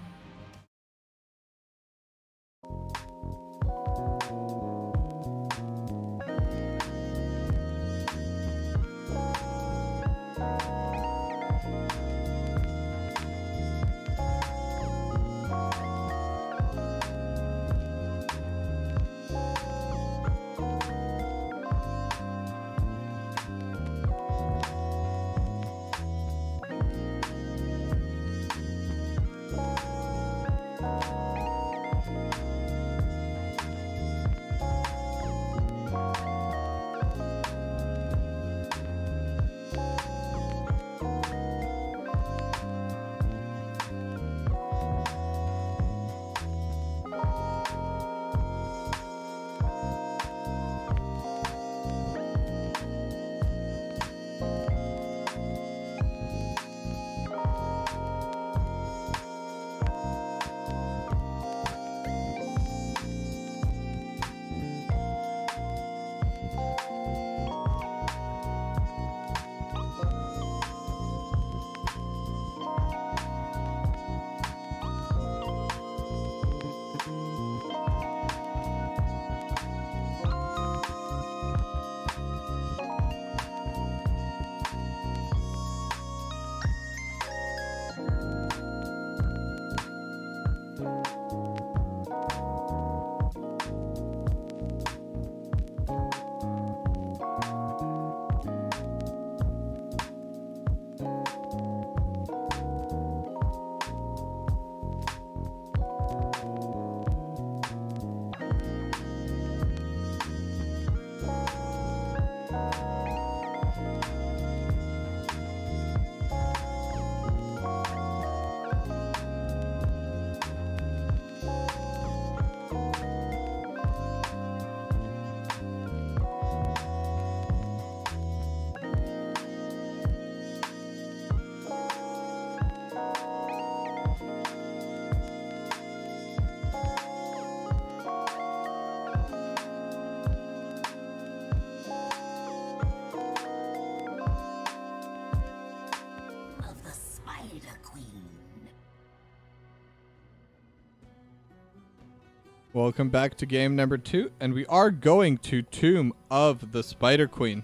Welcome back to game number 2, and we are going to Tomb of the Spider Queen.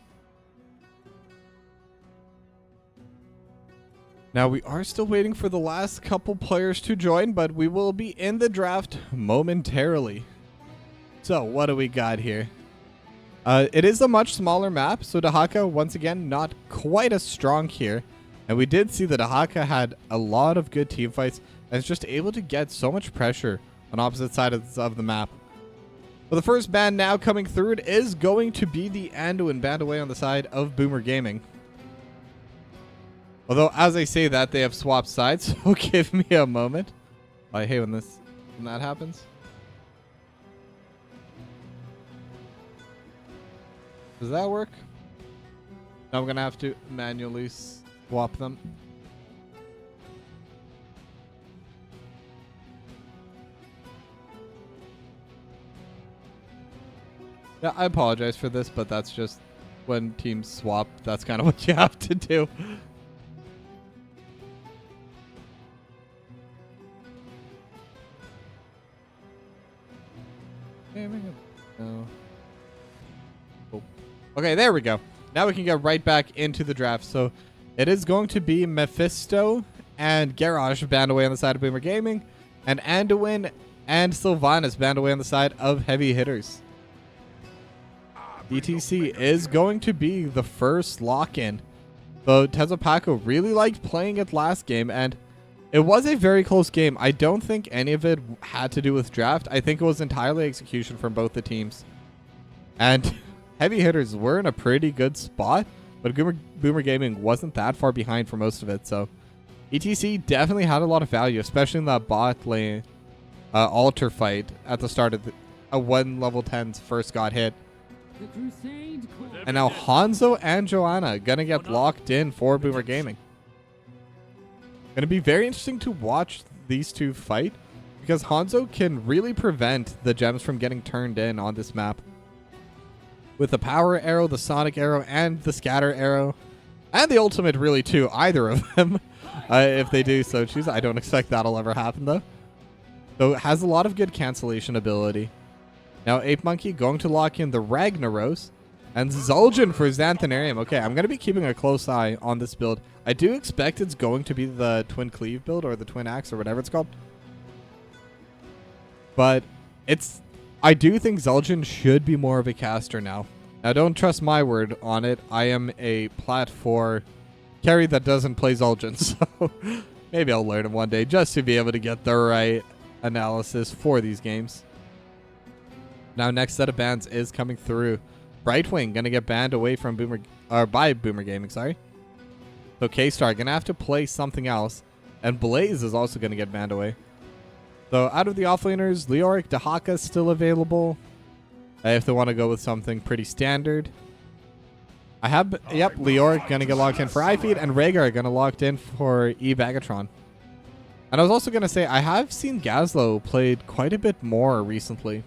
Now, we are still waiting for the last couple players to join, but we will be in the draft momentarily. So, what do we got here? It is a much smaller map, so Dahaka, once again, not quite as strong here. And we did see that Dahaka had a lot of good team fights and is just able to get so much pressure on opposite sides of the map. Well, the first ban now coming through it is going to be the Anduin banned away on the side of BoomerGaming. Although, as I say that, they have swapped sides, so give me a moment. I hate when that happens. Does that work? Now I'm going to have to manually swap them. Yeah, I apologize for this, but that's just when teams swap. That's kind of what you have to do. No. Oh. Okay, there we go. Now we can get right back into the draft. So it is going to be Mephisto and Garage banned away on the side of BoomerGaming, and Anduin and Sylvanas banned away on the side of Heavy Hitters. ETC is going to be the first lock-in. So Tezopaco really liked playing it last game, and it was a very close game. I don't think any of it had to do with draft. I think it was entirely execution from both the teams. And Heavy Hitters were in a pretty good spot, but BoomerGaming wasn't that far behind for most of it. So ETC definitely had a lot of value, especially in that bot lane altar fight at the start of when level 10s first got hit. And now Hanzo and Joanna gonna get locked in for BoomerGaming. Gonna be very interesting to watch these two fight, because Hanzo can really prevent the gems from getting turned in on this map. With the power arrow, the sonic arrow, and the scatter arrow, and the ultimate really too, either of them, if they do so choose. I don't expect that'll ever happen though. So it has a lot of good cancellation ability. Now Ape Monkey going to lock in the Ragnaros, and Zul'jin for Xanthanarium. Okay, I'm going to be keeping a close eye on this build. I do expect it's going to be the Twin Cleave build, or the Twin Axe, or whatever it's called. But I do think Zul'jin should be more of a caster now. Now, don't trust my word on it. I am a plat 4 carry that doesn't play Zul'jin, so maybe I'll learn him one day just to be able to get the right analysis for these games. Now, next set of bans is coming through. Brightwing gonna get banned away from by BoomerGaming, sorry. So K-Star gonna have to play something else, and Blaze is also gonna get banned away. So out of the offlaners, Leoric, Dahaka is still available if they want to go with something pretty standard. Leoric gonna get locked in for iFeed, and Rhaegar gonna locked in for E-Bagatron. And I was also gonna say, I have seen Gazlowe played quite a bit more recently.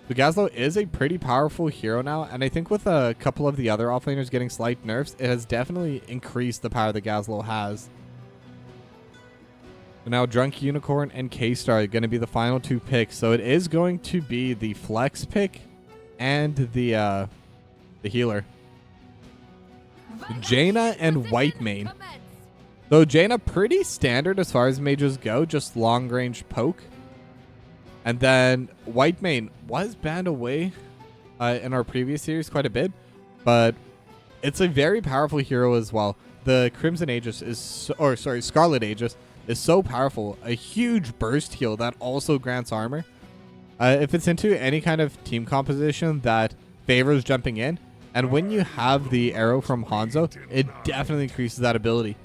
So Gazlowe is a pretty powerful hero now, and I think with a couple of the other offlaners getting slight nerfs, it has definitely increased the power that Gazlowe has. So now Drunk Unicorn and K-Star are going to be the final two picks, so it is going to be the flex pick and the healer. Jaina and Whitemane. So Jaina pretty standard as far as mages go, just long range poke. And then Whitemane was banned away in our previous series quite a bit, but it's a very powerful hero as well. The Crimson Aegis Scarlet Aegis is so powerful. A huge burst heal that also grants armor. If it's into any kind of team composition that favors jumping in, and when you have the arrow from Hanzo, it definitely increases that ability.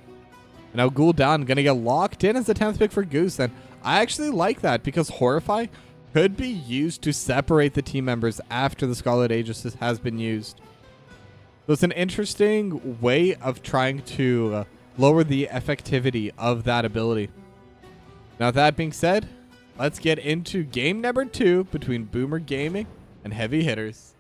And now Gul'dan gonna get locked in as the 10th pick for Goose, and I actually like that because Horrify could be used to separate the team members after the Scarlet Aegis has been used. So it's an interesting way of trying to lower the effectivity of that ability. Now, that being said, let's get into game number 2 between BoomerGaming and Heavy Hitters.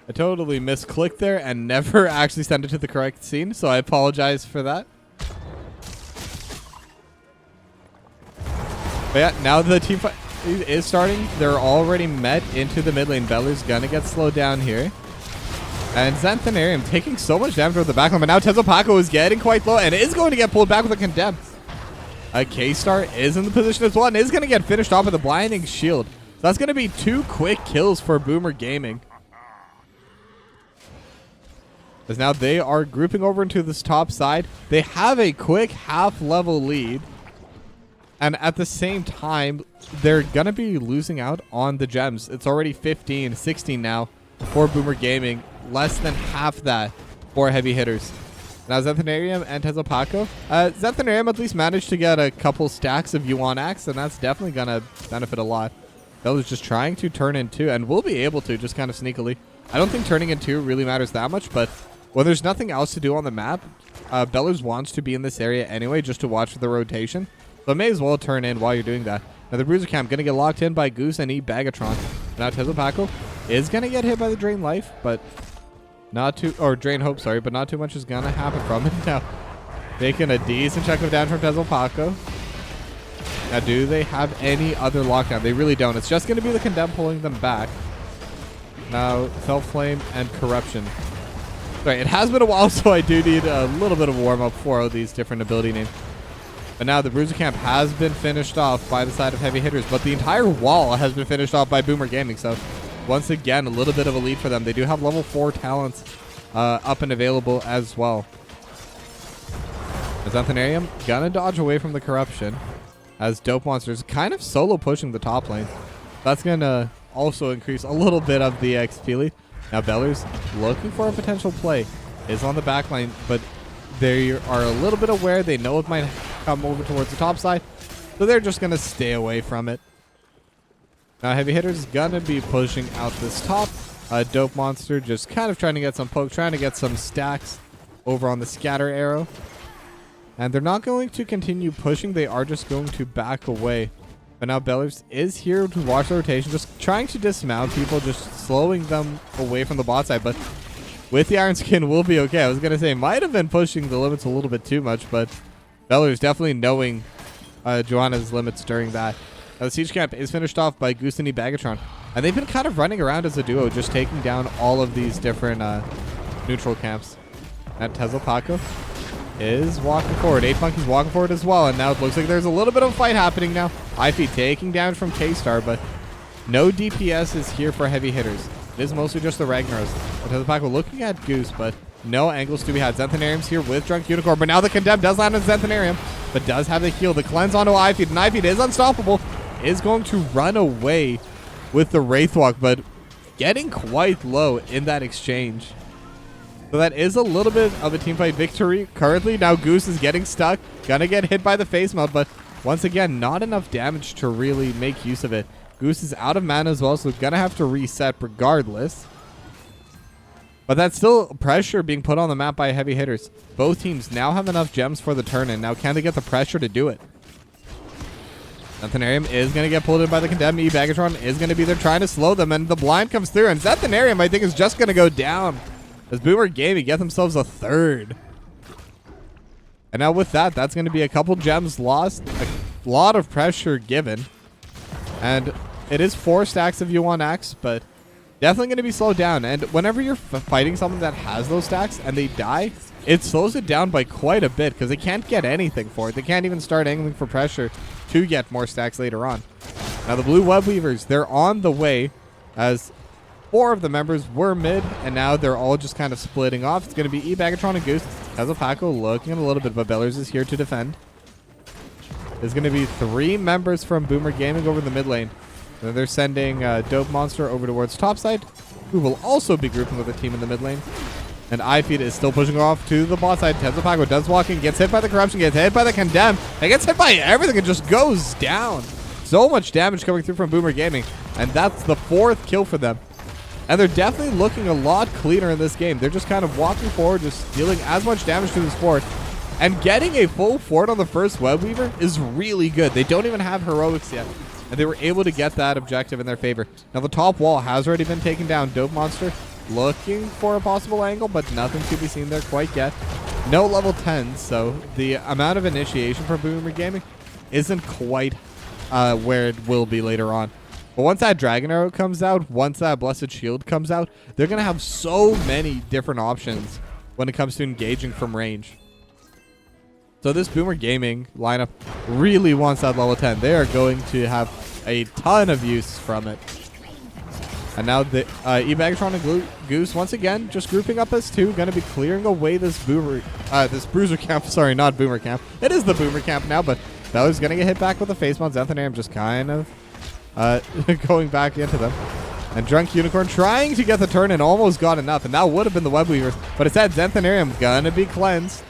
I totally misclicked there and never actually sent it to the correct scene, so I apologize for that. But yeah, now the team fight is starting. They're already met into the mid lane. Beller's gonna get slowed down here. And Xanthanarium taking so much damage over the back line, but now Tezopaco is getting quite low and is going to get pulled back with a Condemn. K-Star is in the position as well and is going to get finished off with a Blinding Shield. So that's going to be 2 quick kills for BoomerGaming. As now they are grouping over into this top side. They have a quick half-level lead. And at the same time, they're going to be losing out on the gems. It's already 15, 16 now for BoomerGaming. Less than half that for Heavy Hitters. Now Xanthanarium and Tezopaco. Xanthanarium at least managed to get a couple stacks of Yuan Axe, and that's definitely going to benefit a lot. Beller's just trying to turn in 2, and will be able to just kind of sneakily. I don't think turning in 2 really matters that much, but when there's nothing else to do on the map, Beller's wants to be in this area anyway just to watch the rotation. So may as well turn in while you're doing that. Now the Bruiser Camp going to get locked in by Goose and Bagatron. Now Tezopaco is going to get hit by the Drain Life, but not too, or Drain Hope, sorry, but not too much is going to happen from it. Now making a decent chunk of damage from Tezopaco. Now do they have any other lockdown? They really don't. It's just going to be the Condemn pulling them back. Now Fell Flame and Corruption. Sorry, it has been a while, so I do need a little bit of a warm-up for these different ability names. But now the Bruiser Camp has been finished off by the side of Heavy Hitters, but the entire wall has been finished off by BoomerGaming. So once again, a little bit of a lead for them. They do have level 4 talents up and available as well. Xanthanarium gonna dodge away from the Corruption as Dope Monster's kind of solo pushing the top lane. That's gonna also increase a little bit of the XP lead. Now Beller's looking for a potential play. Is on the back line, but they are a little bit aware. They know it might come over towards the top side, so they're just going to stay away from it. Now Heavy Hitters is going to be pushing out this top. Dope Monster just kind of trying to get some poke, trying to get some stacks over on the scatter arrow. And they're not going to continue pushing. They are just going to back away. But now Bellers is here to watch the rotation, just trying to dismount people, just slowing them away from the bot side. But with the Iron Skin, we'll be okay. I was going to say, might have been pushing the limits a little bit too much, but Beller's definitely knowing Joanna's limits during that. Now the Siege Camp is finished off by Goose and Bagatron. And they've been kind of running around as a duo, just taking down all of these different neutral camps. And Tezopaco is walking forward. 8 Monkey's walking forward as well. And now it looks like there's a little bit of a fight happening now. Ify taking down from K-Star, but no DPS is here for Heavy Hitters. It is mostly just the Ragnaros. Tezopaco looking at Goose, but no angles to be had. Xanthanarium's here with Drunk Unicorn, but now the Condemn does land on Xanthanarium, but does have the heal. The cleanse onto Ify, and Ify is unstoppable. Is going to run away with the Wraithwalk, but getting quite low in that exchange. So that is a little bit of a teamfight victory currently. Now Goose is getting stuck. Gonna get hit by the face melt, but once again, not enough damage to really make use of it. Goose is out of mana as well, so gonna have to reset regardless. But that's still pressure being put on the map by Heavy Hitters. Both teams now have enough gems for the turn, and now can they get the pressure to do it? Xanthanarium is going to get pulled in by the Condemn. Bagatron is going to be there trying to slow them, and the blind comes through, and Xanthanarium, I think, is just going to go down as BoomerGaming get themselves a third. And now with that, that's going to be a couple gems lost, a lot of pressure given, and it is 4 stacks of Yuan Axe, but definitely going to be slowed down. And whenever you're fighting someone that has those stacks and they die, it slows it down by quite a bit because they can't get anything for it. They can't even start angling for pressure to get more stacks later on. Now the blue web weavers, they're on the way as 4 of the members were mid, and now they're all just kind of splitting off. It's going to be Bagatron and Goose. Tezopaco looking at a little bit, but Bellers is here to defend. There's going to be 3 members from BoomerGaming over the mid lane. And they're sending Dope Monster over towards topside, who will also be grouping with a team in the mid lane. And Ifeed is still pushing off to the bot side. Tezopaco does walk in, gets hit by the Corruption, gets hit by the Condemn, and gets hit by everything and just goes down. So much damage coming through from BoomerGaming, and that's the 4th kill for them. And they're definitely looking a lot cleaner in this game. They're just kind of walking forward, just dealing as much damage to this fort. And getting a full fort on the first Web Weaver is really good. They don't even have heroics yet, and they were able to get that objective in their favor. Now the top wall has already been taken down. Dope Monster looking for a possible angle, but nothing to be seen there quite yet. No level 10, so the amount of initiation for BoomerGaming isn't quite where it will be later on. But once that Dragon Arrow comes out, once that Blessed Shield comes out, they're going to have so many different options when it comes to engaging from range. So this BoomerGaming lineup really wants that level 10. They are going to have a ton of use from it. And now the E-Bagatron and Goose, once again, just grouping up as two, going to be clearing away this Bruiser Camp. Sorry, not Boomer Camp. It is the Boomer Camp now, but Beller's going to get hit back with a face mount. Xanthanarium just kind of going back into them. And Drunk Unicorn trying to get the turn and almost got enough. And that would have been the Web Weavers. But instead, Xanthanarium going to be cleansed.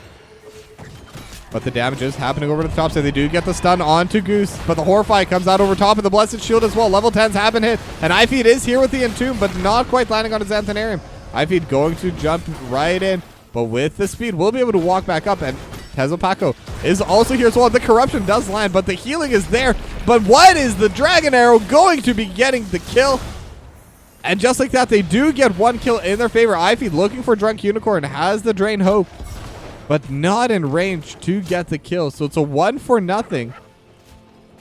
But the damage is happening over to the top, so they do get the stun onto Goose. But the Horrify comes out over top of the Blessed Shield as well. Level 10s have been hit. And iFeed is here with the Entomb, but not quite landing on his Xanthanarium. iFeed going to jump right in. But with the speed, we'll be able to walk back up. And Tezopaco is also here as well. The Corruption does land, but the healing is there. But what is the Dragon Arrow going to be getting the kill? And just like that, they do get one kill in their favor. iFeed looking for Drunk Unicorn, has the Drain Hope, but not in range to get the kill. So it's a 1-0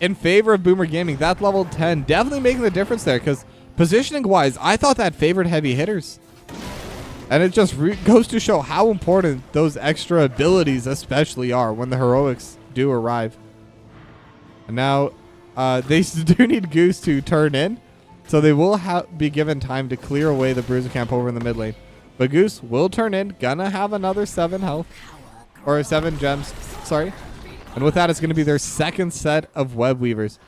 in favor of BoomerGaming. That level 10 definitely making the difference there, because positioning wise, I thought that favored heavy hitters. And it just goes to show how important those extra abilities especially are when the heroics do arrive. And now they do need Goose to turn in, so they will be given time to clear away the Bruiser Camp over in the mid lane. But Goose will turn in, gonna have another 7 health. Or 7 gems, sorry. And with that, it's going to be their second set of Web Weavers.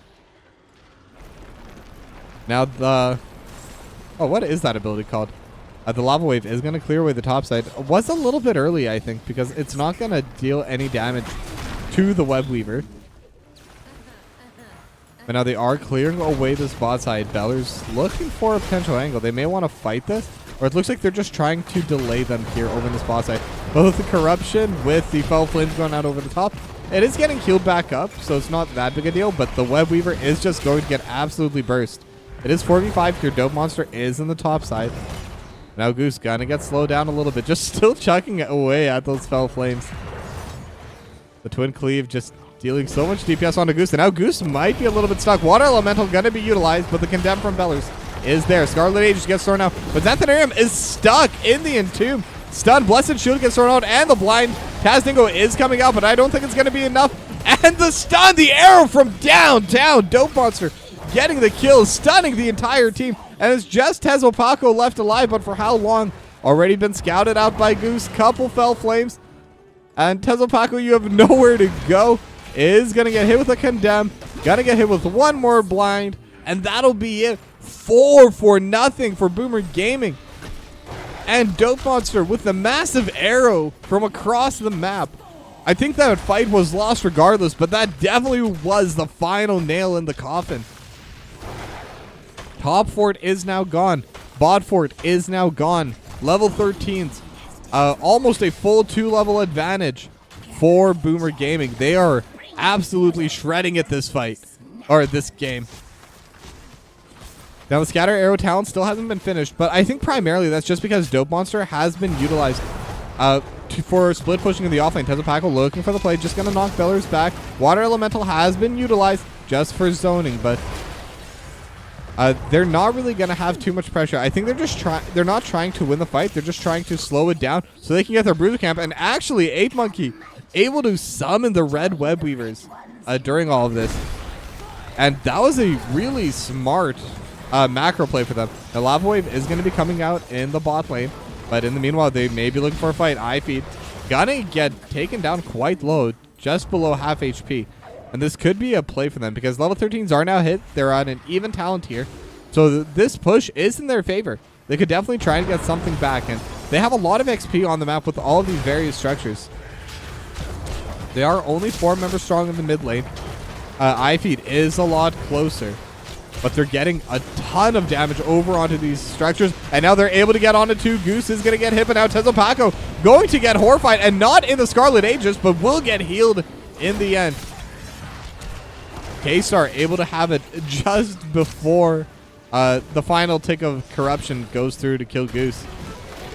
Now the... Oh, what is that ability called? The Lava Wave is going to clear away the top side. It was a little bit early, I think, because it's not going to deal any damage to the Web Weaver. But now they are clearing away this bot side. Beller's looking for a potential angle. They may want to fight this, or it looks like they're just trying to delay them here over in this bot side. Both the Corruption with the Fell Flames going out over the top. It is getting healed back up, so it's not that big a deal, but the Web Weaver is just going to get absolutely burst. It is 4v5 here. Dope Monster is in the top side. Now Goose gonna get slowed down a little bit, just still chucking away at those Fell Flames. The Twin Cleave just dealing so much DPS onto Goose, and now Goose might be a little bit stuck. Water Elemental gonna be utilized, but the Condemn from Bellers is there. Scarlet Age gets thrown out, but Xanthanarium is stuck in the Entomb. Stun, Blessed Shield gets thrown out, and the blind Tazdingo is coming out, but I don't think it's going to be enough. And the stun, the arrow from downtown. Dope Monster getting the kill, stunning the entire team. And it's just Tezopaco left alive, but for how long? Already been scouted out by Goose. Couple Fell Flames. And Tezopaco, you have nowhere to go. Is going to get hit with a Condemn. Going to get hit with one more blind. And that'll be it. 4-0 for BoomerGaming. And Dope Monster with the massive arrow from across the map. I think that fight was lost regardless, but that definitely was the final nail in the coffin. Top fort is now gone. Bot fort is now gone. Level 13s. Almost a full 2-level advantage for BoomerGaming. They are absolutely shredding at this fight. Or this game. Now the Scatter Arrow talent still hasn't been finished, but I think primarily that's just because Dope Monster has been utilized for split pushing in the offlane. Tezopaco looking for the play, just going to knock Bellers back. Water Elemental has been utilized just for zoning, but they're not really going to have too much pressure. I think they're not trying to win the fight, they're just trying to slow it down so they can get their Bruiser Camp. And actually 8Monkey able to summon the red Web Weavers during all of this. And that was a really smart macro play for them. The Lava Wave is going to be coming out in the bot lane, but in the meanwhile, they may be looking for a fight. iFeed gonna get taken down quite low, just below half HP. And this could be a play for them because level 13s are now hit. They're on an even talent here. So this push is in their favor. They could definitely try and get something back. And they have a lot of XP on the map with all of these various structures. They are only 4 members strong in the mid lane. iFeed is a lot closer, but they're getting a ton of damage over onto these structures. And now they're able to get onto 2. Goose is going to get hit, but now Tezopaco going to get horrified, and not in the Scarlet Aegis, but will get healed in the end. K-Star able to have it just before The final tick of corruption goes through to kill Goose.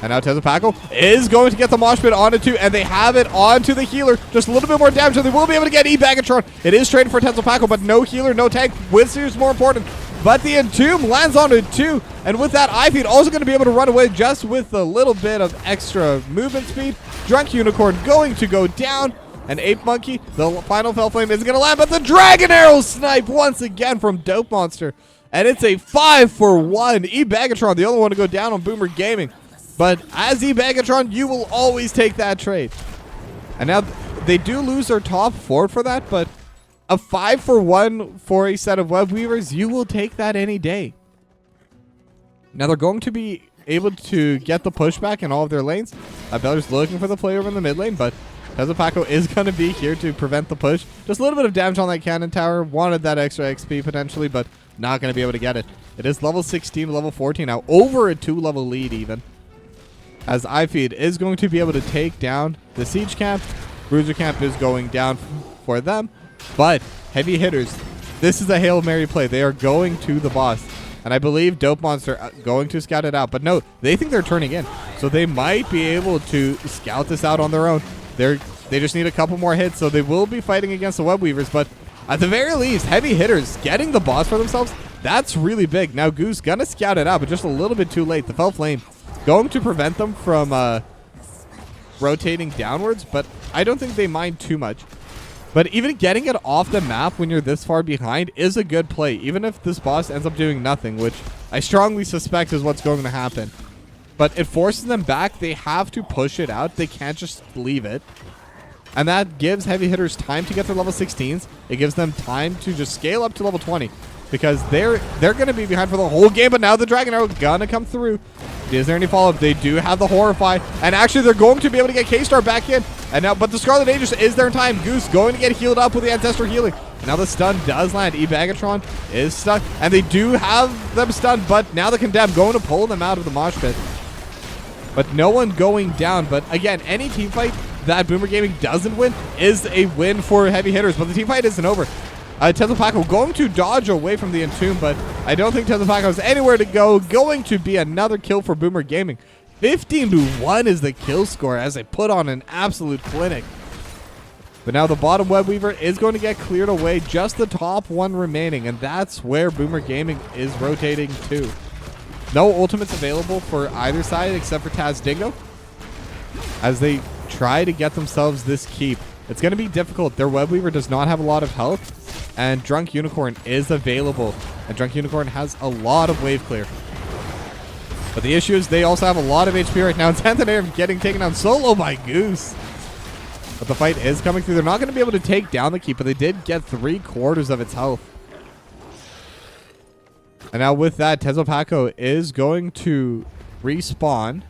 And now Tezupaco is going to get the mosh pit onto two, and they have it onto the healer. Just a little bit more damage, so they will be able to get E-Bagatron. It is straight for Tezupaco, but no healer, no tank. Wizard is more important. But the Entomb lands onto two, and with that, Ifeed also going to be able to run away just with a little bit of extra movement speed. Drunk Unicorn going to go down. And Ape Monkey, the final Fell Flame is going to land, but the Dragon Arrow snipe once again from Dope Monster. And it's a 5-for-1. E-Bagatron, the only one to go down on BoomerGaming. But as E-Bagatron, you will always take that trade. And now they do lose their top forward for that, but a 5-for-1 for a set of Web Weavers, you will take that any day. Now they're going to be able to get the pushback in all of their lanes. Beller's looking for the play over in the mid lane, but Tezupaco is going to be here to prevent the push. Just a little bit of damage on that cannon tower. Wanted that extra XP potentially, but not going to be able to get it. It is level 16, level 14 now, over a 2-level lead even. As Ifeed is going to be able to take down the Siege Camp. Bruiser Camp is going down for them. But Heavy Hitters, this is a Hail Mary play. They are going to the boss. And I believe Dope Monster going to scout it out. But no, they think they're turning in. So they might be able to scout this out on their own. They just need a couple more hits. So they will be fighting against the Web Weavers. But at the very least, Heavy Hitters getting the boss for themselves, that's really big. Now Goose gonna scout it out, but just a little bit too late. The Fell Flame going to prevent them from rotating downwards, but I don't think they mind too much. But even getting it off the map when you're this far behind is a good play, even if this boss ends up doing nothing, which I strongly suspect is what's going to happen. But it forces them back. They have to push it out. They can't just leave it. And that gives Heavy Hitters time to get their level 16s. It gives them time to just scale up to level 20. Because they're going to be behind for the whole game, but now the Dragon Arrow gonna come through. Is there any follow-up? They do have the Horrify, and actually they're going to be able to get K-Star back in. And now, but the Scarlet Aegis is there in time. Goose going to get healed up with the Ancestor healing. And now the stun does land. E-Bagatron is stuck, and they do have them stunned, but now the Condemned going to pull them out of the mosh pit. But no one going down. But again, any team fight that BoomerGaming doesn't win is a win for Heavy Hitters, but the team fight isn't over. Tezupaco going to dodge away from the Entomb, but I don't think Tezupaco has anywhere to go. Going to be another kill for BoomerGaming. 15-1 is the kill score as they put on an absolute clinic. But now the bottom Web Weaver is going to get cleared away. Just the top one remaining, and that's where BoomerGaming is rotating to. No ultimates available for either side except for Taz Dingo as they try to get themselves this keep. It's going to be difficult. Their Web Weaver does not have a lot of health. And Drunk Unicorn is available. And Drunk Unicorn has a lot of wave clear. But the issue is they also have a lot of HP right now. And Tanthanair getting taken down solo by Goose. But the fight is coming through. They're not going to be able to take down the keep, but they did get 3/4 of its health. And now with that, Tezupaco is going to respawn.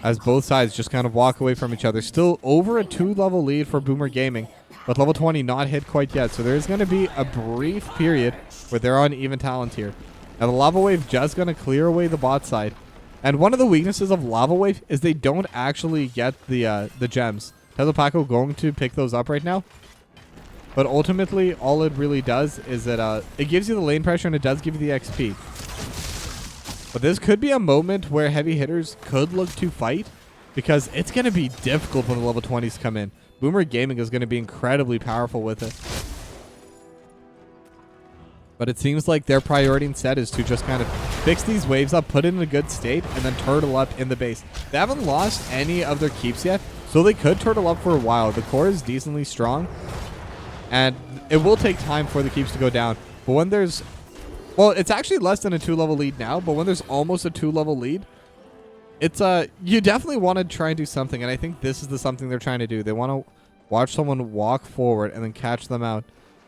As both sides just kind of walk away from each other. Still over a 2-level lead for BoomerGaming. But level 20 not hit quite yet. So there's going to be a brief period where they're on even talent here. Now the Lava Wave just going to clear away the bot side. And one of the weaknesses of Lava Wave is they don't actually get the gems. Tezupaco going to pick those up right now. But ultimately, all it really does is that it gives you the lane pressure and it does give you the XP. But this could be a moment where Heavy Hitters could look to fight. Because it's going to be difficult when the level 20s come in. BoomerGaming is going to be incredibly powerful with it. But it seems like their priority instead is to just kind of fix these waves up, put it in a good state, and then turtle up in the base. They haven't lost any of their keeps yet, so they could turtle up for a while. The core is decently strong, and it will take time for the keeps to go down. But when there's... Well, it's actually less than a 2-level lead now, but when there's almost a 2-level lead, it's you definitely want to try and do something, and I think this is the something they're trying to do. They want to watch someone walk forward and then catch them out.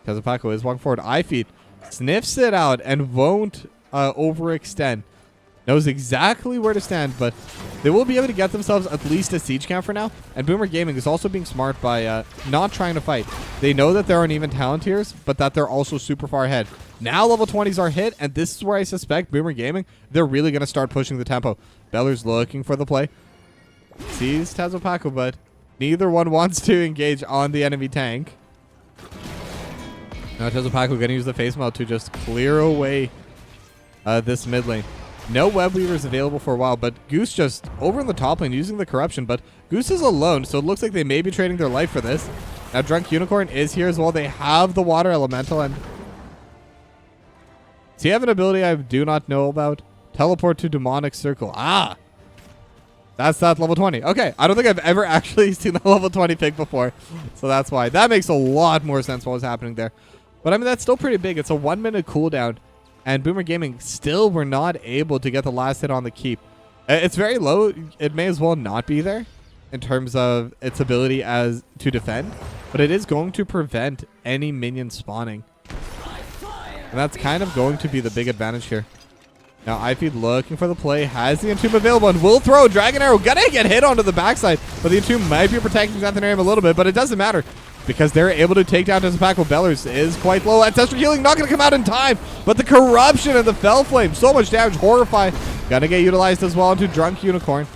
Tezupaco is walking forward. Ifeed sniffs it out and won't overextend. Knows exactly where to stand, but they will be able to get themselves at least a siege camp for now. And BoomerGaming is also being smart by not trying to fight. They know that there aren't even talent tiers, but that they're also super far ahead. Now level 20s are hit, and this is where I suspect BoomerGaming, they're really going to start pushing the tempo. Beller's looking for the play. Sees Tezupaco, but neither one wants to engage on the enemy tank. Now Tezupaco going to use the face melt to just clear away this mid lane. No web weavers available for a while, but Goose just over in the top lane using the corruption, but Goose is alone, so it looks like they may be trading their life for this. Now Drunk Unicorn is here as well. They have the water elemental, and does he have an ability I do not know about? Teleport to demonic circle. Ah, that's that level 20. Okay, I don't think I've ever actually seen the level 20 pick before, so that's why. That makes a lot more sense what was happening there. But I mean, that's still pretty big. It's a 1 minute cooldown. And BoomerGaming still were not able to get the last hit on the keep. It's very low. It may as well not be there in terms of its ability as to defend. But it is going to prevent any minion spawning. And that's kind of going to be the big advantage here. Now, Ifeed looking for the play. Has the Entomb available and will throw Dragon Arrow. Gonna get hit onto the backside. But the Entomb might be protecting Xanthanarium a little bit. But it doesn't matter, because they're able to take down Tezepacl. Bellers is quite low. Ancestral Healing not going to come out in time. But the Corruption and the Fell Flame, so much damage. Horrify. Going to get utilized as well into Drunk Unicorn.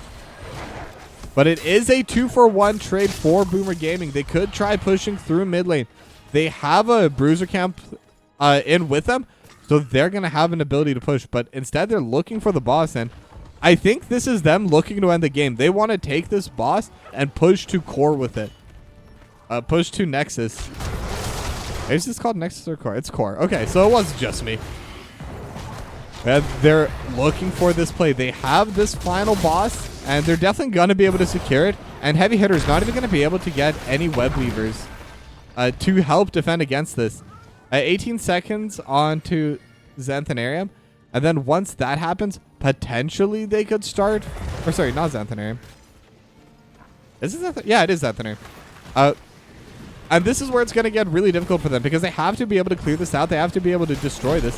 But it is a 2-for-1 trade for BoomerGaming. They could try pushing through mid lane. They have a Bruiser Camp in with them, so they're going to have an ability to push. But instead, they're looking for the boss. And I think this is them looking to end the game. They want to take this boss and push to core with it. Push to Nexus. Is this called Nexus or Core? It's Core. Okay, so it was just me. They're looking for this play. They have this final boss, and they're definitely going to be able to secure it. And Heavy Hitterz not even going to be able to get any web weavers to help defend against this. 18 seconds onto Xanthanarium. And then once that happens, potentially they could start. Or sorry, not Xanthanarium. Is it Xanthanarium? Yeah, it is Xanthanarium. And this is where it's going to get really difficult for them, because they have to be able to clear this out. They have to be able to destroy this.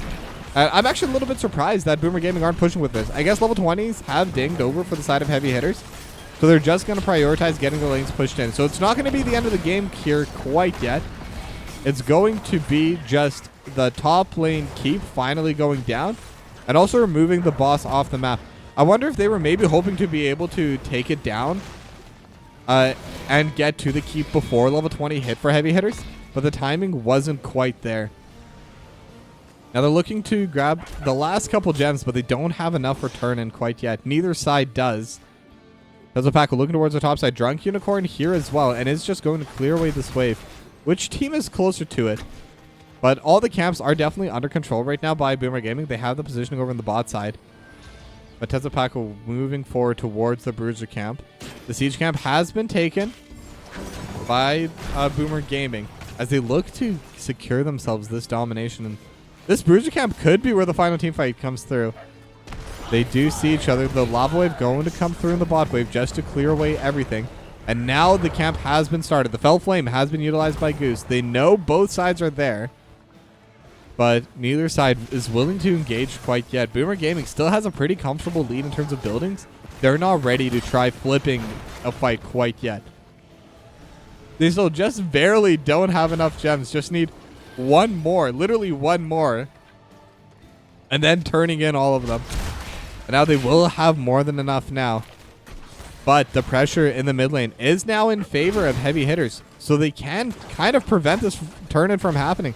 I'm actually a little bit surprised that BoomerGaming aren't pushing with this. I guess level 20s have dinged over for the side of Heavy Hitterz. So they're just going to prioritize getting the lanes pushed in. So it's not going to be the end of the game here quite yet. It's going to be just the top lane keep finally going down, and also removing the boss off the map. I wonder if they were maybe hoping to be able to take it down and get to the keep before level 20 hit for Heavy Hitterz, but the timing wasn't quite there. Now they're looking to grab the last couple gems, but they don't have enough for turn-in quite yet. Neither side does. Tezepacl looking towards the top side. Drunk Unicorn here as well, and is just going to clear away this wave. Which team is closer to it? But all the camps are definitely under control right now by BoomerGaming. They have the positioning over on the bot side. But Tezepacl moving forward towards the Bruiser camp. The Siege camp has been taken by BoomerGaming as they look to secure themselves this domination. And this Bruiser camp could be where the final team fight comes through. They do see each other. The lava wave going to come through in the bot wave just to clear away everything. And now the camp has been started. The Fell Flame has been utilized by Goose. They know both sides are there, but neither side is willing to engage quite yet. BoomerGaming still has a pretty comfortable lead in terms of buildings. They're not ready to try flipping a fight quite yet. They still just barely don't have enough gems. Just need one more, literally one more, and then turning in all of them. And now they will have more than enough now. But the pressure in the mid lane is now in favor of Heavy Hitterz, so they can kind of prevent this turn-in from happening.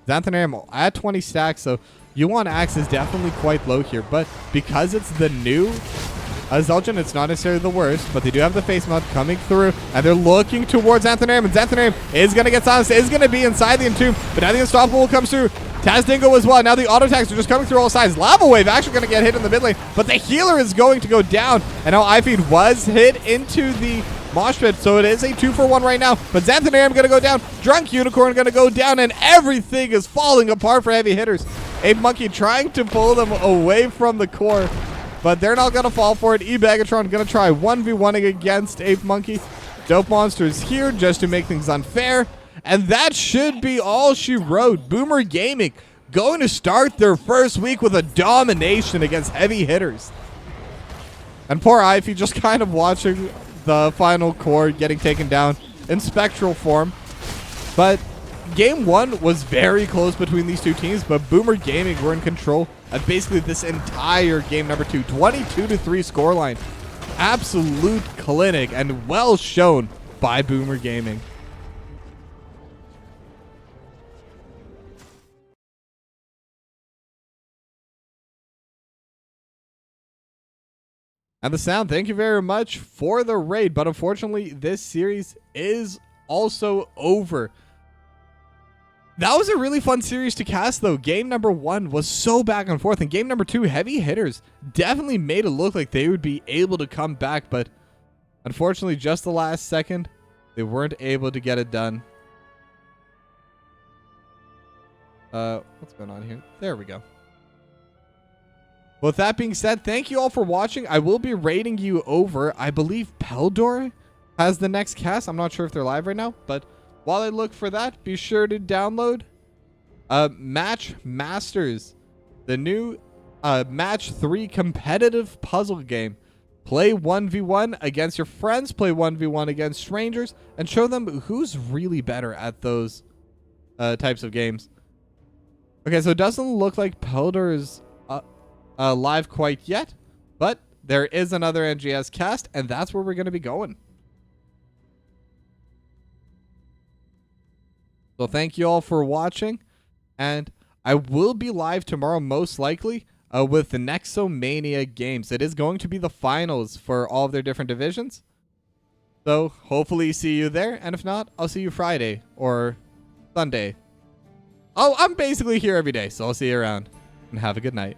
Xanthanarium at 20 stacks, so Yuan Axe is definitely quite low here. But because it's the new Zeldin, it's not necessarily the worst, but they do have the face mount coming through, and they're looking towards Xanthanarium, and Xanthanarium is going to get silenced, is going to be inside the Entomb, but now the Unstoppable comes through. Taz Dingo as well. Now the auto attacks are just coming through all sides. Lava Wave actually going to get hit in the mid lane, but the healer is going to go down, and now Ifeed was hit into the mosh pit, so it is a 2-for-1 right now, but Xanthanarium going to go down, Drunk Unicorn going to go down, and everything is falling apart for Heavy Hitterz. Ape Monkey trying to pull them away from the core, but they're not going to fall for it. E-Bagatron going to try 1v1ing against Ape Monkey. Dope Monsters here just to make things unfair. And that should be all she wrote. BoomerGaming going to start their first week with a domination against Heavy Hitterz. And poor Ify just kind of watching the final core getting taken down in spectral form. But game one was very close between these two teams, but BoomerGaming were in control of basically this entire game number 2. 22-3 scoreline. Absolute clinic and well shown by BoomerGaming. And the sound, thank you very much for the raid. But unfortunately, this series is also over. That was a really fun series to cast, though. Game number 1 was so back and forth. And game number 2, Heavy Hitters definitely made it look like they would be able to come back. But unfortunately, just the last second, they weren't able to get it done. What's going on here? There we go. With that being said, thank you all for watching. I will be rating you over. I believe Peldor has the next cast. I'm not sure if they're live right now, but while I look for that, be sure to download Match Masters, the new Match 3 competitive puzzle game. Play 1v1 against your friends, play 1v1 against strangers, and show them who's really better at those types of games. Okay, so it doesn't look like Peldor is live quite yet, but there is another NGS cast, and that's where we're going to be going. So thank you all for watching, and I will be live tomorrow most likely with the Nexomania games. It is going to be the finals for all of their different divisions. So hopefully see you there, and if not, I'll see you Friday or Sunday. Oh, I'm basically here every day, so I'll see you around, and have a good night.